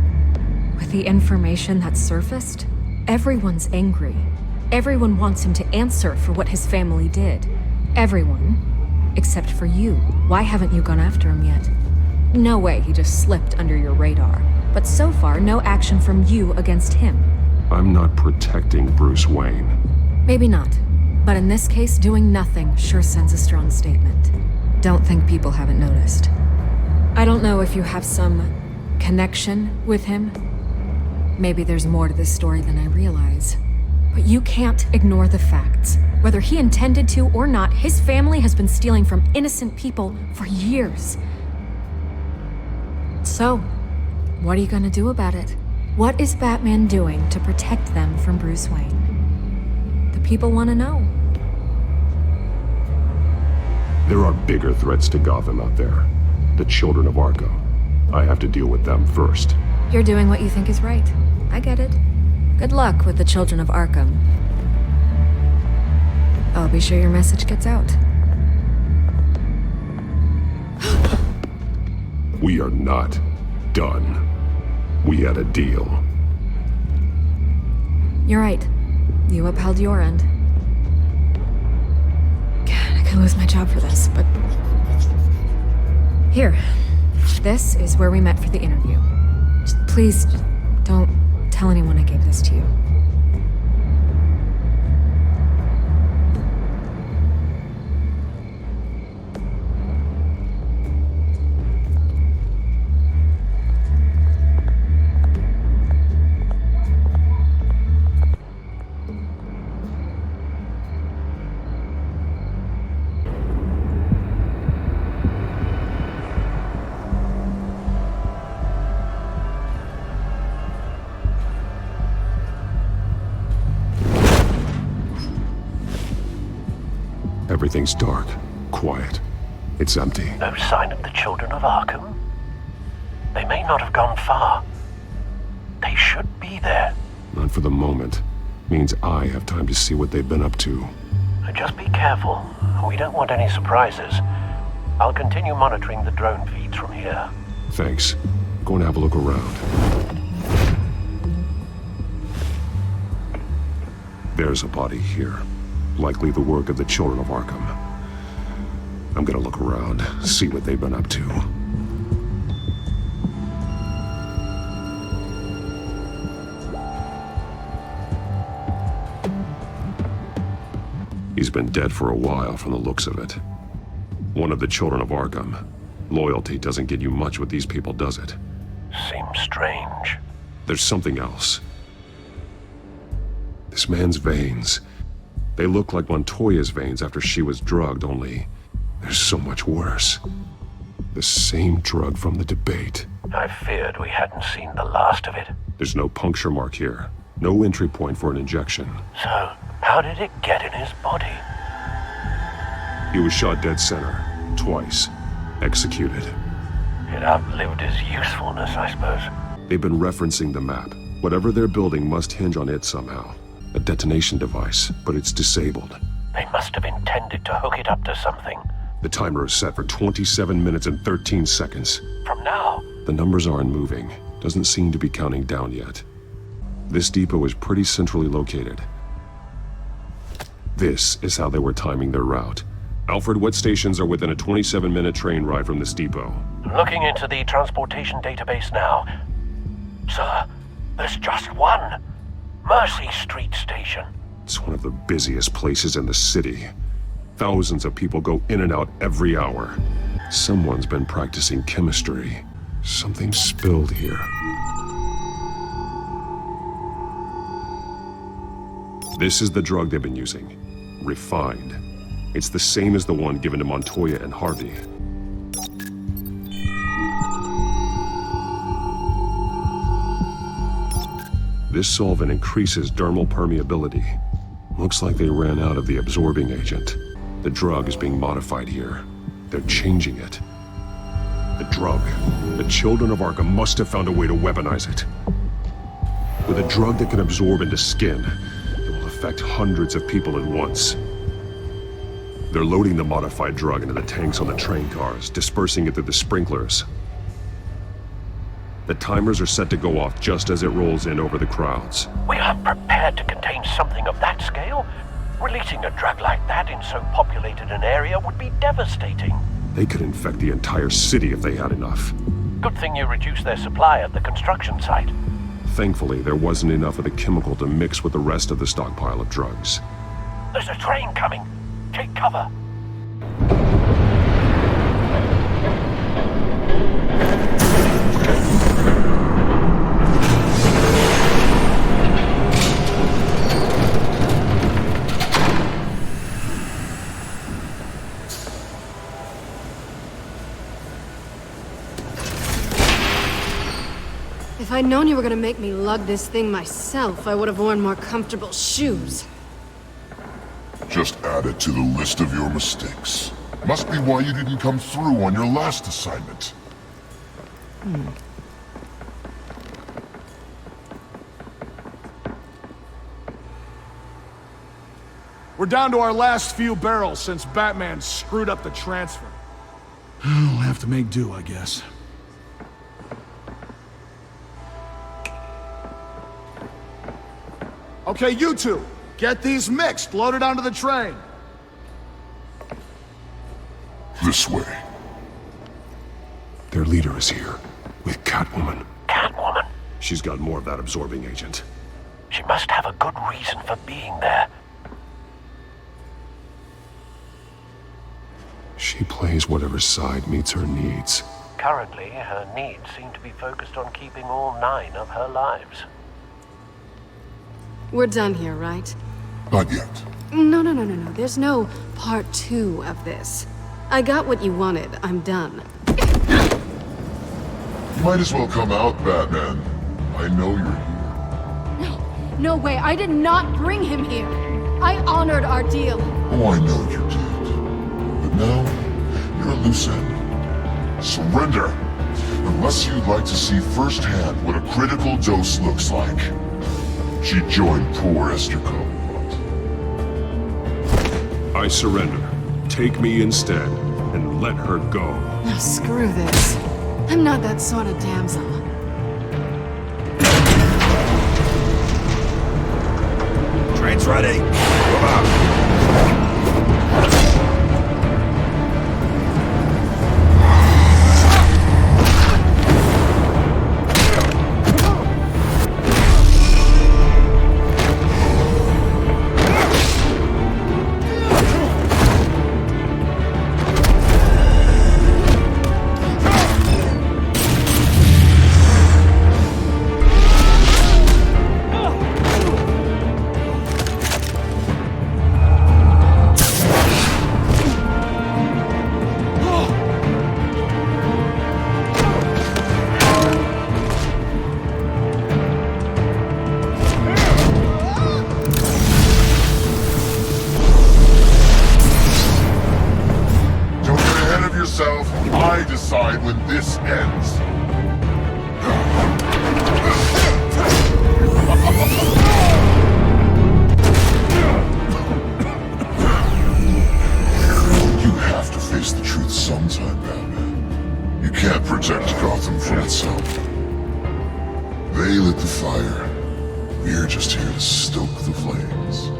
with the information that surfaced, everyone's angry. Everyone wants him to answer for what his family did. Everyone. Except for you. Why haven't you gone after him yet? No way he just slipped under your radar. But so far, no action from you against him. I'm not protecting Bruce Wayne. Maybe not. But in this case, doing nothing sure sends a strong statement. Don't think people haven't noticed. I don't know if you have some connection with him. Maybe there's more to this story than I realize. But you can't ignore the facts. Whether he intended to or not, his family has been stealing from innocent people for years. So, what are you gonna do about it? What is Batman doing to protect them from Bruce Wayne? The people want to know. There are bigger threats to Gotham out there. The children of Arkham. I have to deal with them first. You're doing what you think is right. I get it. Good luck with the children of Arkham. I'll be sure your message gets out. We are not done. We had a deal. You're right. You upheld your end. God, I could lose my job for this, but... Here. This is where we met for the interview. Just please, don't tell anyone I gave this to you. Everything's dark, quiet. It's empty. No sign of the children of Arkham? They may not have gone far. They should be there. Not for the moment. Means I have time to see what they've been up to. Just be careful. We don't want any surprises. I'll continue monitoring the drone feeds from here. Thanks. Go and have a look around. There's a body here. Likely the work of the children of Arkham. I'm gonna look around, see what they've been up to. He's been dead for a while from the looks of it. One of the children of Arkham. Loyalty doesn't get you much with these people, does it? Seems strange. There's something else. This man's veins. They look like Montoya's veins after she was drugged, only they're so much worse. The same drug from the debate. I feared we hadn't seen the last of it. There's no puncture mark here. No entry point for an injection. So, how did it get in his body? He was shot dead center. Twice. Executed. It outlived his usefulness, I suppose. They've been referencing the map. Whatever they're building must hinge on it somehow. A detonation device, but it's disabled. They must have intended to hook it up to something. The timer is set for 27 minutes and 13 seconds. From now? The numbers aren't moving. Doesn't seem to be counting down yet. This depot is pretty centrally located. This is how they were timing their route. Alfred, what stations are within a 27-minute train ride from this depot? Looking into the transportation database now. Sir, there's just one. Mercy Street Station. It's one of the busiest places in the city. Thousands of people go in and out every hour. Someone's been practicing chemistry. Something spilled here. This is the drug they've been using. Refined. It's the same as the one given to Montoya and Harvey. This solvent increases dermal permeability. Looks like they ran out of the absorbing agent. The drug is being modified here. They're changing it. The drug. The children of Arkham must have found a way to weaponize it. With a drug that can absorb into skin, it will affect hundreds of people at once. They're loading the modified drug into the tanks on the train cars, dispersing it through the sprinklers. The timers are set to go off just as it rolls in over the crowds. We aren't prepared to contain something of that scale. Releasing a drug like that in so populated an area would be devastating. They could infect the entire city if they had enough. Good thing you reduced their supply at the construction site. Thankfully, there wasn't enough of the chemical to mix with the rest of the stockpile of drugs. There's a train coming. Take cover. If I'd known you were gonna make me lug this thing myself, I would have worn more comfortable shoes. Just add it to the list of your mistakes. Must be why you didn't come through on your last assignment. We're down to our last few barrels since Batman screwed up the transfer. We'll have to make do, I guess. Okay, you two, get these mixed, loaded onto the train. This way. Their leader is here, with Catwoman. Catwoman? She's got more of that absorbing agent. She must have a good reason for being there. She plays whatever side meets her needs. Currently, her needs seem to be focused on keeping all 9 of her lives. We're done here, right? Not yet. No. There's no part 2 of this. I got what you wanted. I'm done. You might as well come out, Batman. I know you're here. No way. I did not bring him here. I honored our deal. Oh, I know you did. But now, you're a loose end. Surrender! Unless you'd like to see firsthand what a critical dose looks like. She joined poor Esther Cobblepot. I surrender. Take me instead, and let her go. Oh, screw this. I'm not that sort of damsel. Train's ready. Move out. They lit the fire. We're just here to stoke the flames.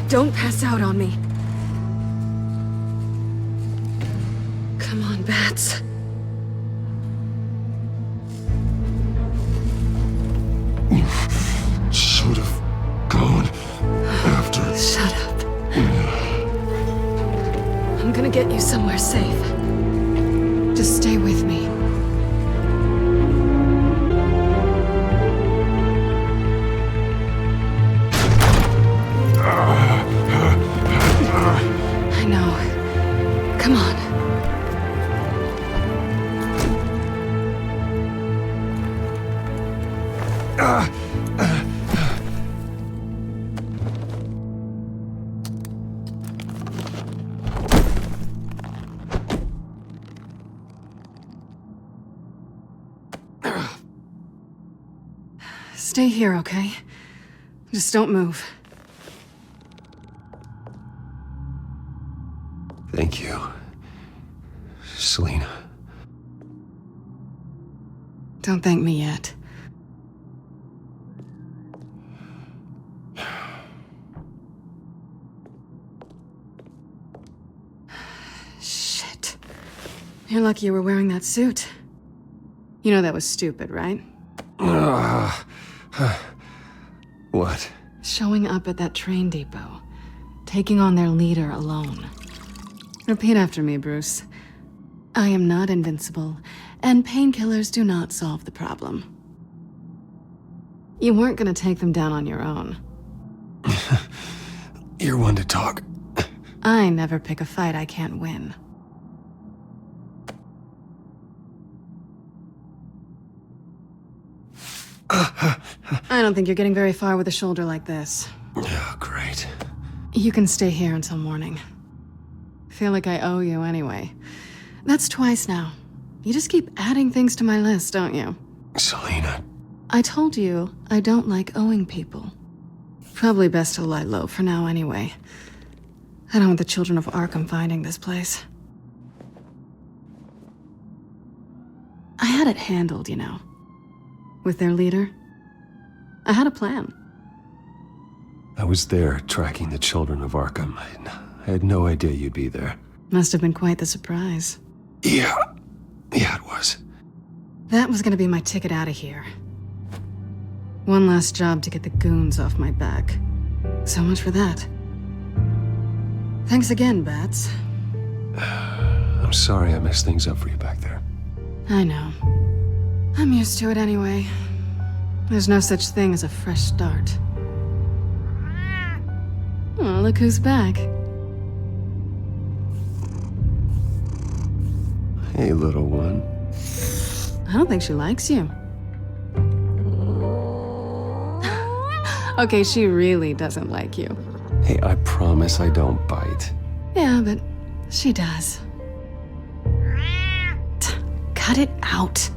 Don't pass out on me. Come on, Bats. You should have gone after... Shut up. I'm gonna get you somewhere safe. Just stay with me. I know. Come on. Stay here, okay? Just don't move. Thank you, Selina. Don't thank me yet. Shit. You're lucky you were wearing that suit. You know that was stupid, right? What? Showing up at that train depot. Taking on their leader alone. Repeat after me, Bruce. I am not invincible, and painkillers do not solve the problem. You weren't gonna take them down on your own. You're one to talk. I never pick a fight I can't win. I don't think you're getting very far with a shoulder like this. Oh, great. You can stay here until morning. Feel like I owe you anyway. That's twice now. You just keep adding things to my list, don't you? Selina. I told you I don't like owing people. Probably best to lie low for now anyway. I don't want the children of Arkham finding this place. I had it handled, you know. With their leader. I had a plan. I was there tracking the children of Arkham. I had no idea you'd be there. Must have been quite the surprise. Yeah, it was. That was gonna be my ticket out of here. One last job to get the goons off my back. So much for that. Thanks again, Bats. I'm sorry I messed things up for you back there. I know. I'm used to it anyway. There's no such thing as a fresh start. Oh, look who's back. Hey, little one. I don't think she likes you. Okay, she really doesn't like you. Hey, I promise I don't bite. Yeah, but she does. Cut it out.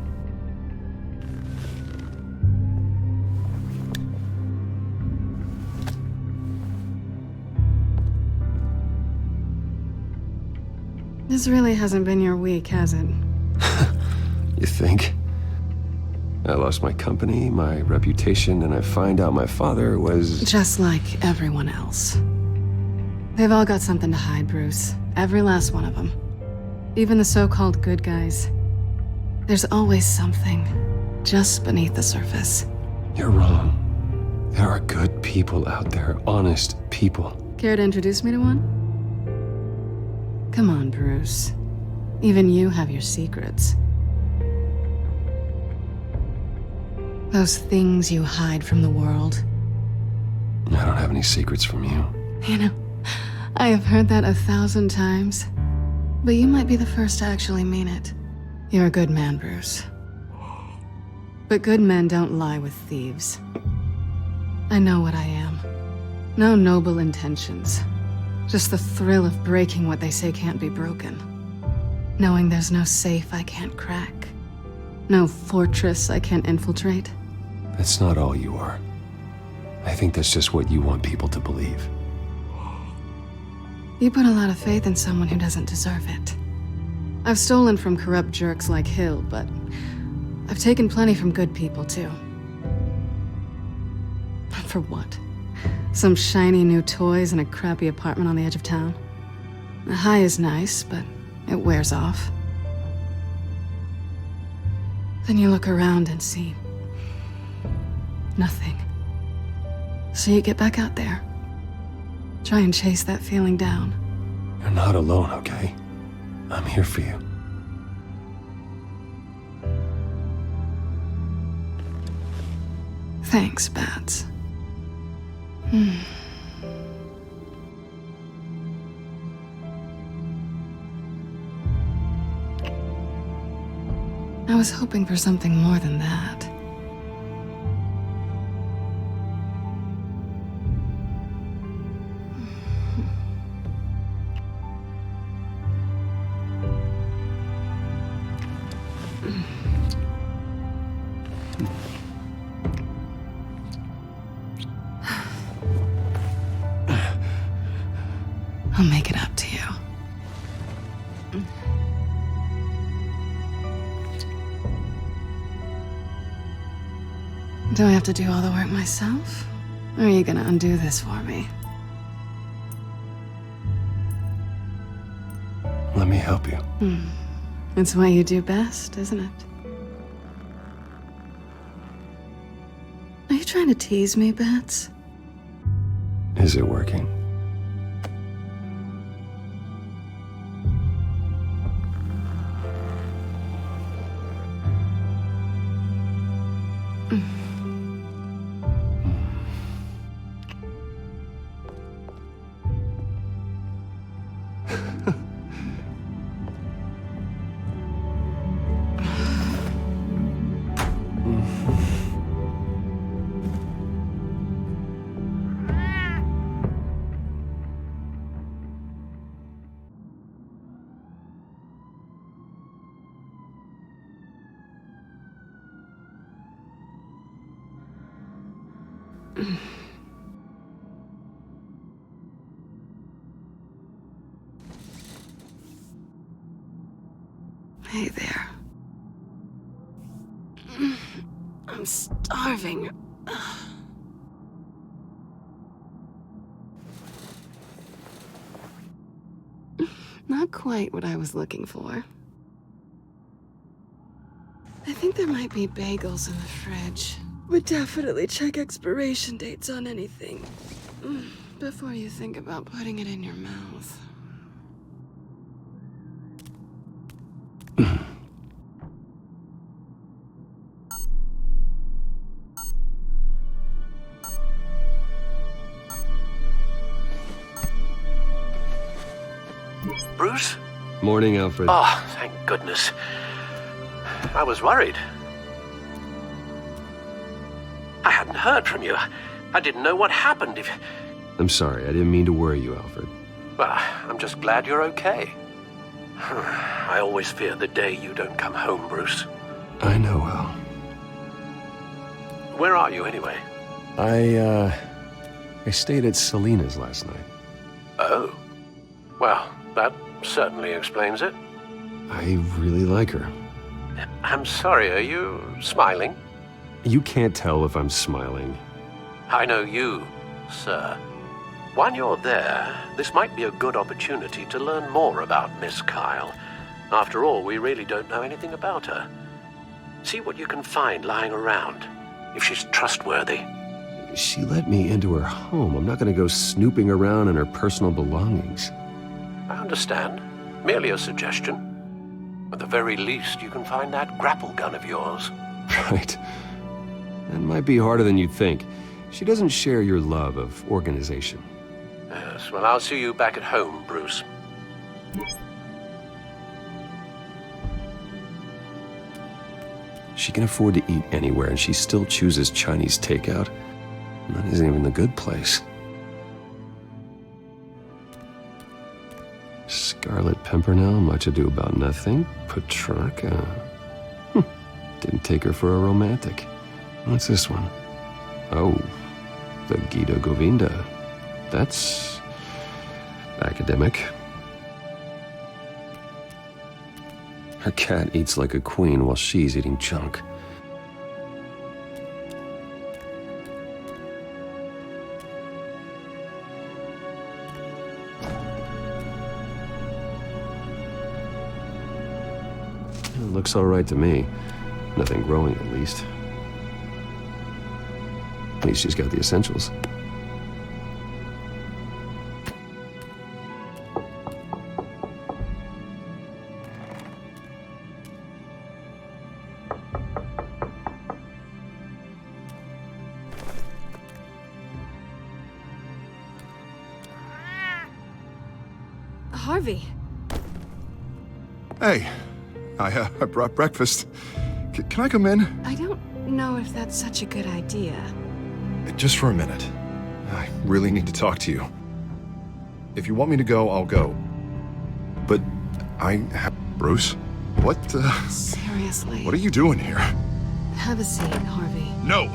This really hasn't been your week, has it? You think? I lost my company, my reputation, and I find out my father was... Just like everyone else. They've all got something to hide, Bruce. Every last one of them. Even the so-called good guys. There's always something just beneath the surface. You're wrong. There are good people out there, honest people. Care to introduce me to one? Come on, Bruce. Even you have your secrets. Those things you hide from the world. I don't have any secrets from you. You know, I have heard that 1,000 times. But you might be the first to actually mean it. You're a good man, Bruce. But good men don't lie with thieves. I know what I am. No noble intentions. Just the thrill of breaking what they say can't be broken. Knowing there's no safe I can't crack. No fortress I can't infiltrate. That's not all you are. I think that's just what you want people to believe. You put a lot of faith in someone who doesn't deserve it. I've stolen from corrupt jerks like Hill, but I've taken plenty from good people, too. For what? Some shiny new toys and a crappy apartment on the edge of town? The high is nice, but it wears off. Then you look around and see nothing. So you get back out there. Try and chase that feeling down. You're not alone, okay? I'm here for you. Thanks, Bats. I was hoping for something more than that. I'll make it up to you. Do I have to do all the work myself? Or are you gonna undo this for me? Let me help you. It's what you do best, isn't it? Are you trying to tease me, Bats? Is it working? Hey there. I'm starving. Not quite what I was looking for. I think there might be bagels in the fridge. But definitely check expiration dates on anything before you think about putting it in your mouth. Bruce? Morning, Alfred. Oh, thank goodness. I was worried. I hadn't heard from you. I didn't know what happened if... I'm sorry, I didn't mean to worry you, Alfred. Well, I'm just glad you're okay. I always fear the day you don't come home, Bruce. I know, Al. Where are you, anyway? I stayed at Selena's last night. Oh. Well, that certainly explains it. I really like her. I'm sorry, are you smiling? You can't tell if I'm smiling. I know you, sir. While you're there, this might be a good opportunity to learn more about Miss Kyle. After all, we really don't know anything about her. See what you can find lying around, if she's trustworthy. She let me into her home. I'm not going to go snooping around in her personal belongings. I understand. Merely a suggestion. At the very least, you can find that grapple gun of yours. Right. That might be harder than you'd think. She doesn't share your love of organization. Yes, well, I'll see you back at home, Bruce. She can afford to eat anywhere, and she still chooses Chinese takeout. And that isn't even the good place. Scarlet Pimpernel, Much Ado About Nothing, Petrarca. Didn't take her for a romantic. What's this one? Oh, the Gita Govinda. That's academic. Her cat eats like a queen while she's eating junk. It looks all right to me. Nothing growing, at least. At least she's got the essentials. Harvey. Hey, I brought breakfast. Can I come in? I don't know if that's such a good idea. Just for a minute. I really need to talk to you. If you want me to go, I'll go. But I have... Bruce? What, Seriously. What are you doing here? Have a seat, Harvey. No!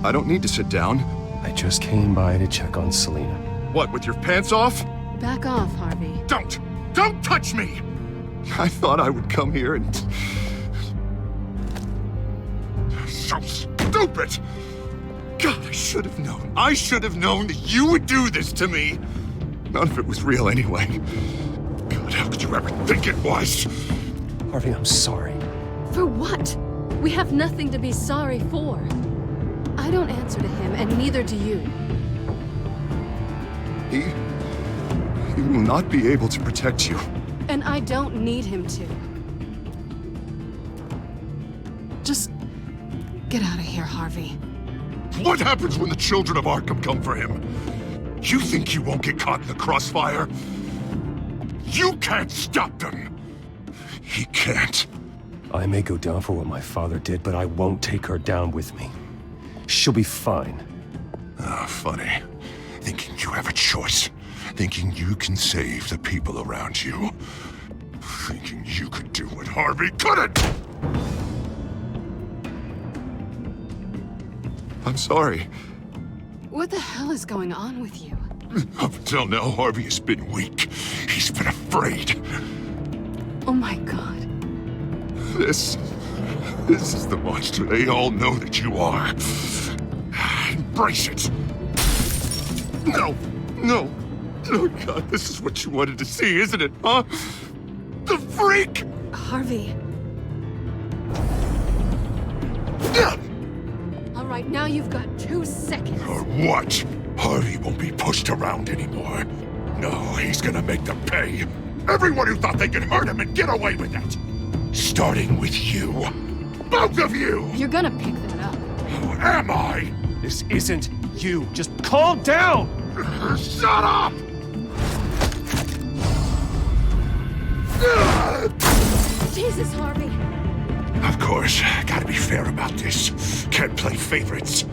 I don't need to sit down. I just came by to check on Selena. What, with your pants off? Back off, Harvey. Don't! Don't touch me! I thought I would come here and... So stupid! God, I should have known. I should have known that you would do this to me. None of it was real anyway. God, how could you ever think it was? Harvey, I'm sorry. For what? We have nothing to be sorry for. I don't answer to him, and neither do you. He will not be able to protect you. And I don't need him to. Just get out of here, Harvey. What happens when the children of Arkham come for him? You think you won't get caught in the crossfire? You can't stop them. He can't. I may go down for what my father did, but I won't take her down with me. She'll be fine. Ah, funny. Thinking you have a choice. Thinking you can save the people around you. Thinking you could do what Harvey couldn't! I'm sorry. What the hell is going on with you? Up until now, Harvey has been weak. He's been afraid. Oh my God. This is the monster they all know that you are. Embrace it. No. Oh God, this is what you wanted to see, isn't it, huh? The freak! Harvey. All right, now you've got 2 seconds. Or what? Harvey won't be pushed around anymore. No, he's gonna make them pay. Everyone who thought they could hurt him and get away with it. Starting with you. Both of you! You're gonna pick that up. Who am I? This isn't you. Just calm down! Shut up! Jesus, Harvey! Of course, gotta be fair about this. Can't play favorites.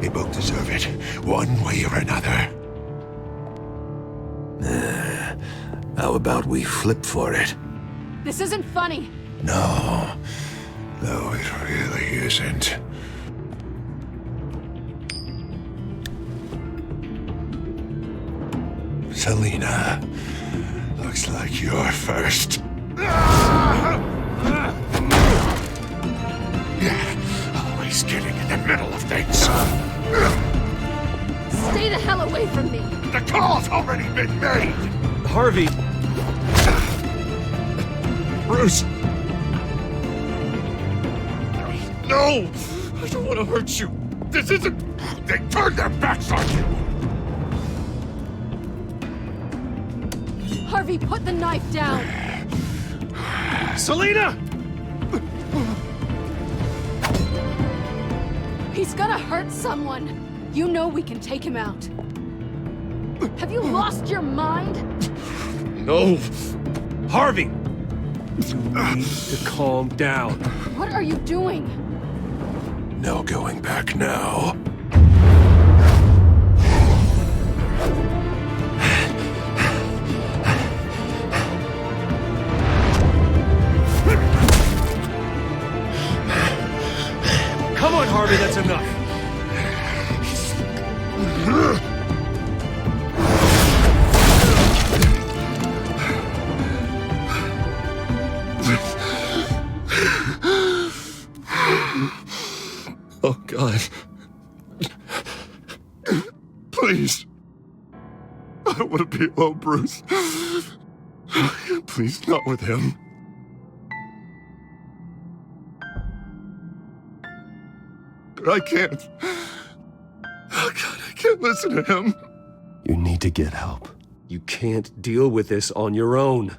They both deserve it, one way or another. How about we flip for it? This isn't funny! No, it really isn't. Selina, looks like you're first. Yeah, always getting in the middle of things. Stay the hell away from me! The call's already been made! Harvey! Bruce! No! I don't want to hurt you! This isn't... They turned their backs on you! Harvey, put the knife down! Selina! He's gonna hurt someone! You know we can take him out. Have you lost your mind? No! Harvey! You need to calm down. What are you doing? No going back now. Come on, Harvey, that's enough. Oh, God. Please. I don't want to be alone, Bruce. Please, not with him. I can't. Oh, God, I can't listen to him. You need to get help. You can't deal with this on your own.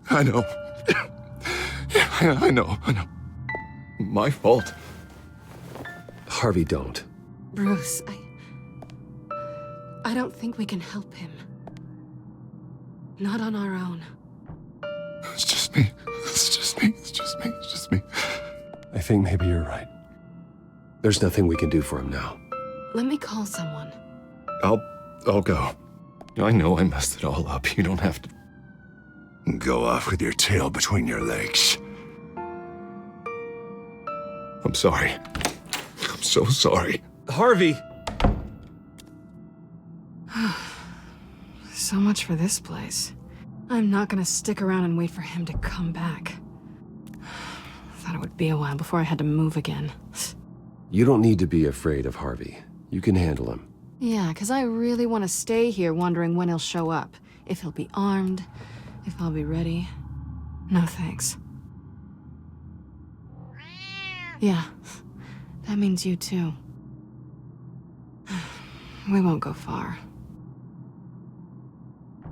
I know. Yeah, I know. My fault. Harvey, don't. Bruce, I don't think we can help him. Not on our own. It's just me. I think maybe you're right. There's nothing we can do for him now. Let me call someone. I'll go. I know I messed it all up. You don't have to go off with your tail between your legs. I'm sorry. I'm so sorry. Harvey! So much for this place. I'm not gonna stick around and wait for him to come back. Thought it would be a while before I had to move again. You don't need to be afraid of Harvey. You can handle him. Yeah, because I really want to stay here wondering when he'll show up. If he'll be armed, if I'll be ready. No thanks. Yeah, that means you too. We won't go far.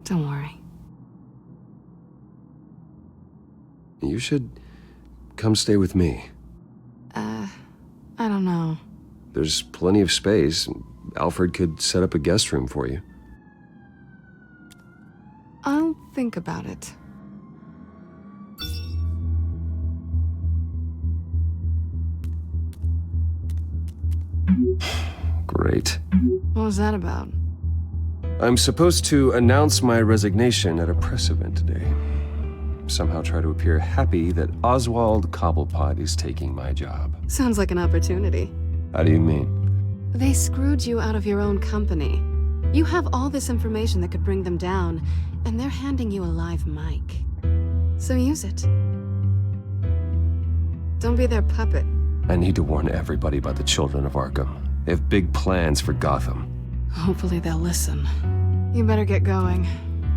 Don't worry. You should come stay with me. I don't know. There's plenty of space. Alfred could set up a guest room for you. I'll think about it. Great. What was that about? I'm supposed to announce my resignation at a press event today. Somehow try to appear happy that Oswald Cobblepot is taking my job. Sounds like an opportunity. How do you mean? They screwed you out of your own company. You have all this information that could bring them down, and they're handing you a live mic. So use it. Don't be their puppet. I need to warn everybody about the children of Arkham. They have big plans for Gotham. Hopefully they'll listen. You better get going.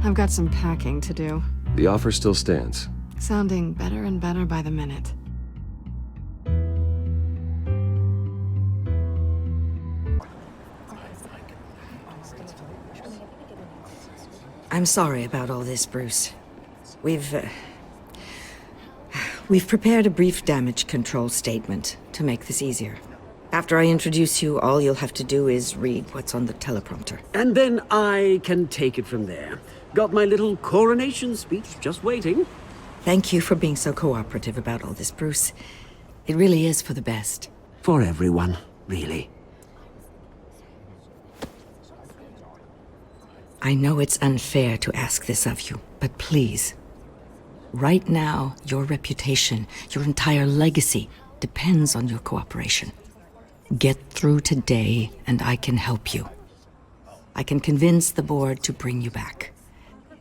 I've got some packing to do. The offer still stands. Sounding better and better by the minute. I'm sorry about all this, Bruce. We've prepared a brief damage control statement to make this easier. After I introduce you, all you'll have to do is read what's on the teleprompter. And then I can take it from there. Got my little coronation speech just waiting. Thank you for being so cooperative about all this, Bruce. It really is for the best. For everyone, really. I know it's unfair to ask this of you, but please. Right now, your reputation, your entire legacy, depends on your cooperation. Get through today, and I can help you. I can convince the board to bring you back.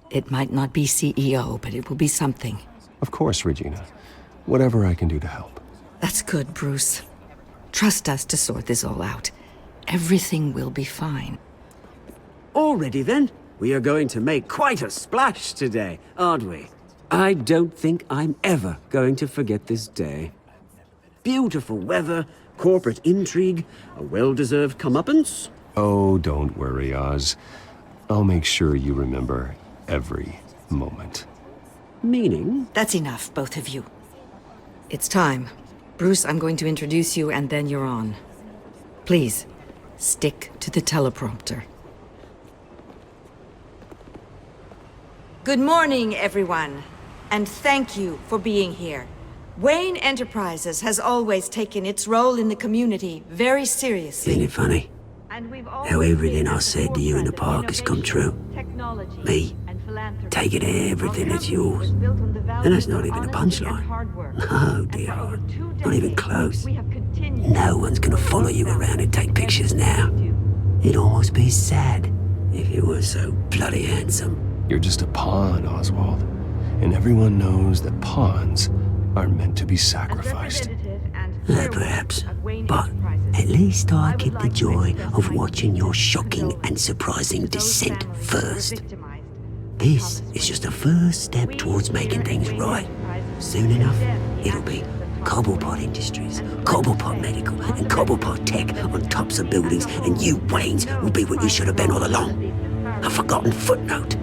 It might not be CEO, but it will be something. Of course, Regina. Whatever I can do to help. That's good, Bruce. Trust us to sort this all out. Everything will be fine. Already then, we are going to make quite a splash today, aren't we? I don't think I'm ever going to forget this day. Beautiful weather, corporate intrigue, a well-deserved comeuppance. Oh, don't worry, Oz. I'll make sure you remember every moment. Meaning? That's enough, both of you. It's time. Bruce, I'm going to introduce you, and then you're on. Please, stick to the teleprompter. Good morning, everyone. And thank you for being here. Wayne Enterprises has always taken its role in the community very seriously. Isn't it funny? How everything I said to you in the park has come true. Me, taking everything that's yours. And that's not even a punchline. No, dear heart. Not even close. No one's gonna follow you around and take pictures now. It'd almost be sad if you were so bloody handsome. You're just a pawn, Oswald. And everyone knows that pawns are meant to be sacrificed. Perhaps. But at least I get the joy of watching your shocking and surprising descent first. This is just a first step towards making things right. Soon enough, it'll be Cobblepot Industries, Cobblepot Medical, and Cobblepot Tech on tops of buildings, and you, Waynes, will be what you should have been all along. A forgotten footnote.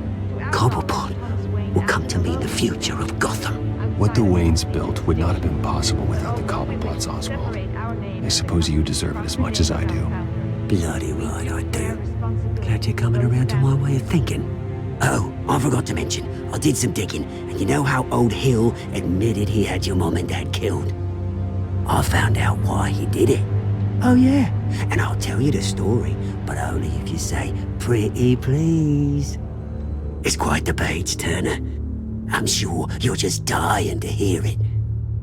Cobblepot will come to mean the future of Gotham. What the Waynes built would not have been possible without the Cobblepots, Oswald. I suppose you deserve it as much as I do. Bloody right I do. Glad you're coming around to my way of thinking. Oh, I forgot to mention, I did some digging, and you know how old Hill admitted he had your mom and dad killed? I found out why he did it. Oh yeah, and I'll tell you the story, but only if you say, pretty please. It's quite the page, Turner. I'm sure you're just dying to hear it.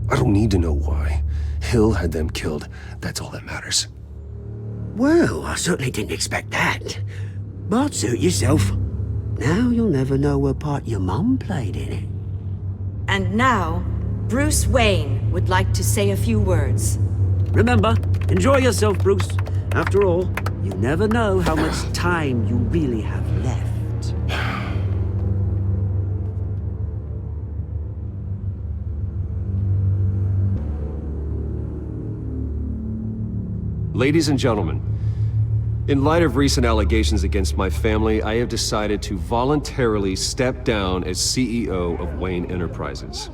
I don't need to know why. Hill had them killed. That's all that matters. Well, I certainly didn't expect that. But suit yourself. Now you'll never know what part your mum played in it. And now, Bruce Wayne would like to say a few words. Remember, enjoy yourself, Bruce. After all, you never know how much time you really have left. Ladies and gentlemen, in light of recent allegations against my family, I have decided to voluntarily step down as CEO of Wayne Enterprises.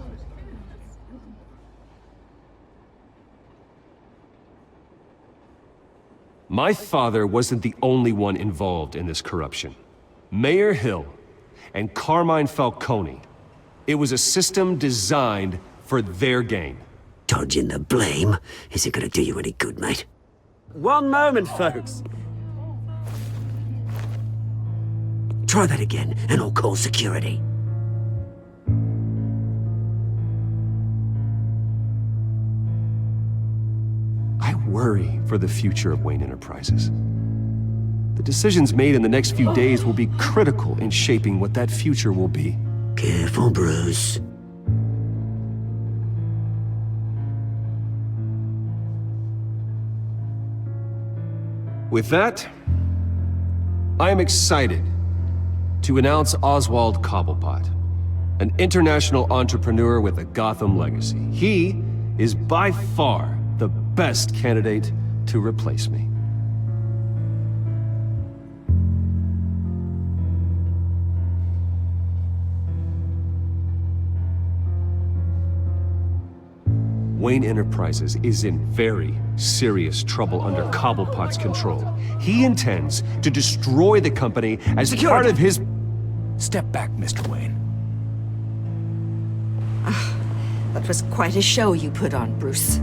My father wasn't the only one involved in this corruption. Mayor Hill and Carmine Falcone. It was a system designed for their gain. Dodging the blame isn't gonna do you any good, mate. One moment, folks. Try that again, and I'll call security. I worry for the future of Wayne Enterprises. The decisions made in the next few days will be critical in shaping what that future will be. Careful, Bruce. With that, I am excited to announce Oswald Cobblepot, an international entrepreneur with a Gotham legacy. He is by far the best candidate to replace me. Wayne Enterprises is in very serious trouble under Cobblepot's control. He intends to destroy the company as part of his... Step back, Mr. Wayne. That was quite a show you put on, Bruce.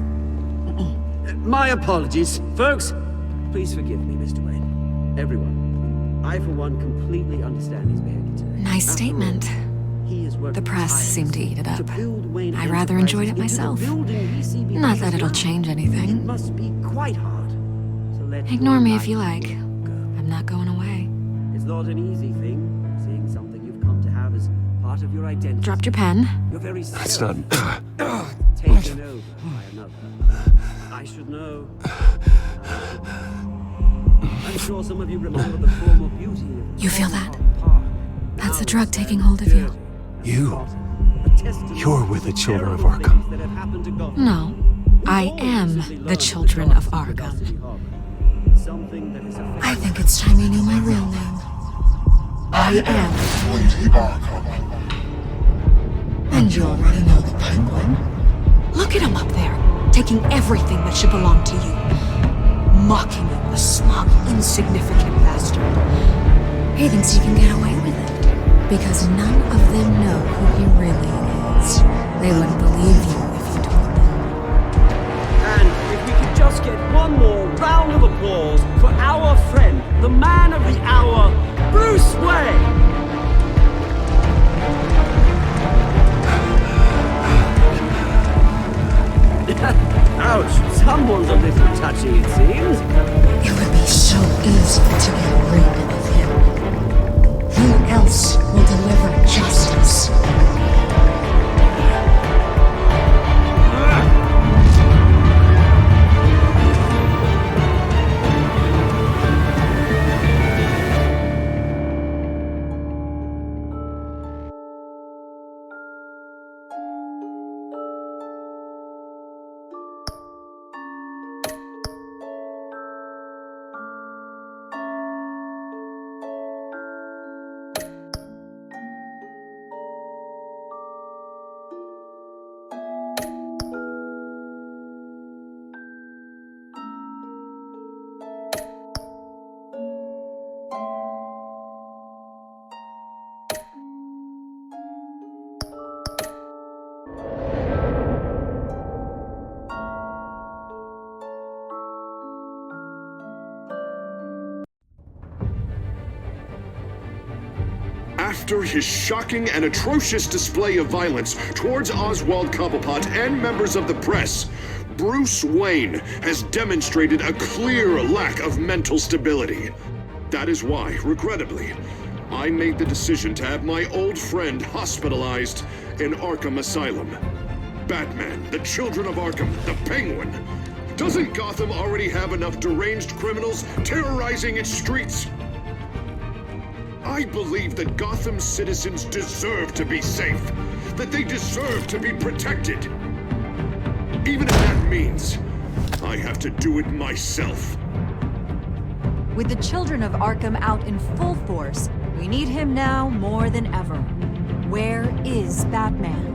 My apologies. Folks, please forgive me, Mr. Wayne. Everyone. I, for one, completely understand his behavior today. Nice statement. The press seemed to eat it up. I rather enjoyed it myself. Not that it'll change anything. Must be quite hard. Ignore me if you like. I'm not going away. It's not an easy thing, seeing something you've come to have as part of your identity. Dropped your pen. You're very That's not... taken over by another. I should know. I'm sure some of you remember the former beauty of... You feel that? That's the drug taking hold of you. You're with the children of Arkham. No, I am the children of Arkham. I think it's time you knew my real name. I am. And you already know the Penguin. Look at him up there, taking everything that should belong to you. Mocking him, the smug, insignificant bastard. He thinks he can get away with it. Because none of them know who he really is. They wouldn't believe you if you told them. And if we could just get one more round of applause for our friend, the man of the hour, Bruce Wayne! Ouch, someone's a little touchy, it seems. It would be so easy to get rid of him. Who else will deliver justice? After his shocking and atrocious display of violence towards Oswald Cobblepot and members of the press, Bruce Wayne has demonstrated a clear lack of mental stability. That is why, regrettably, I made the decision to have my old friend hospitalized in Arkham Asylum. Batman, the children of Arkham, the Penguin. Doesn't Gotham already have enough deranged criminals terrorizing its streets? I believe that Gotham's citizens deserve to be safe, that they deserve to be protected. Even if that means I have to do it myself. With the children of Arkham out in full force, we need him now more than ever. Where is Batman?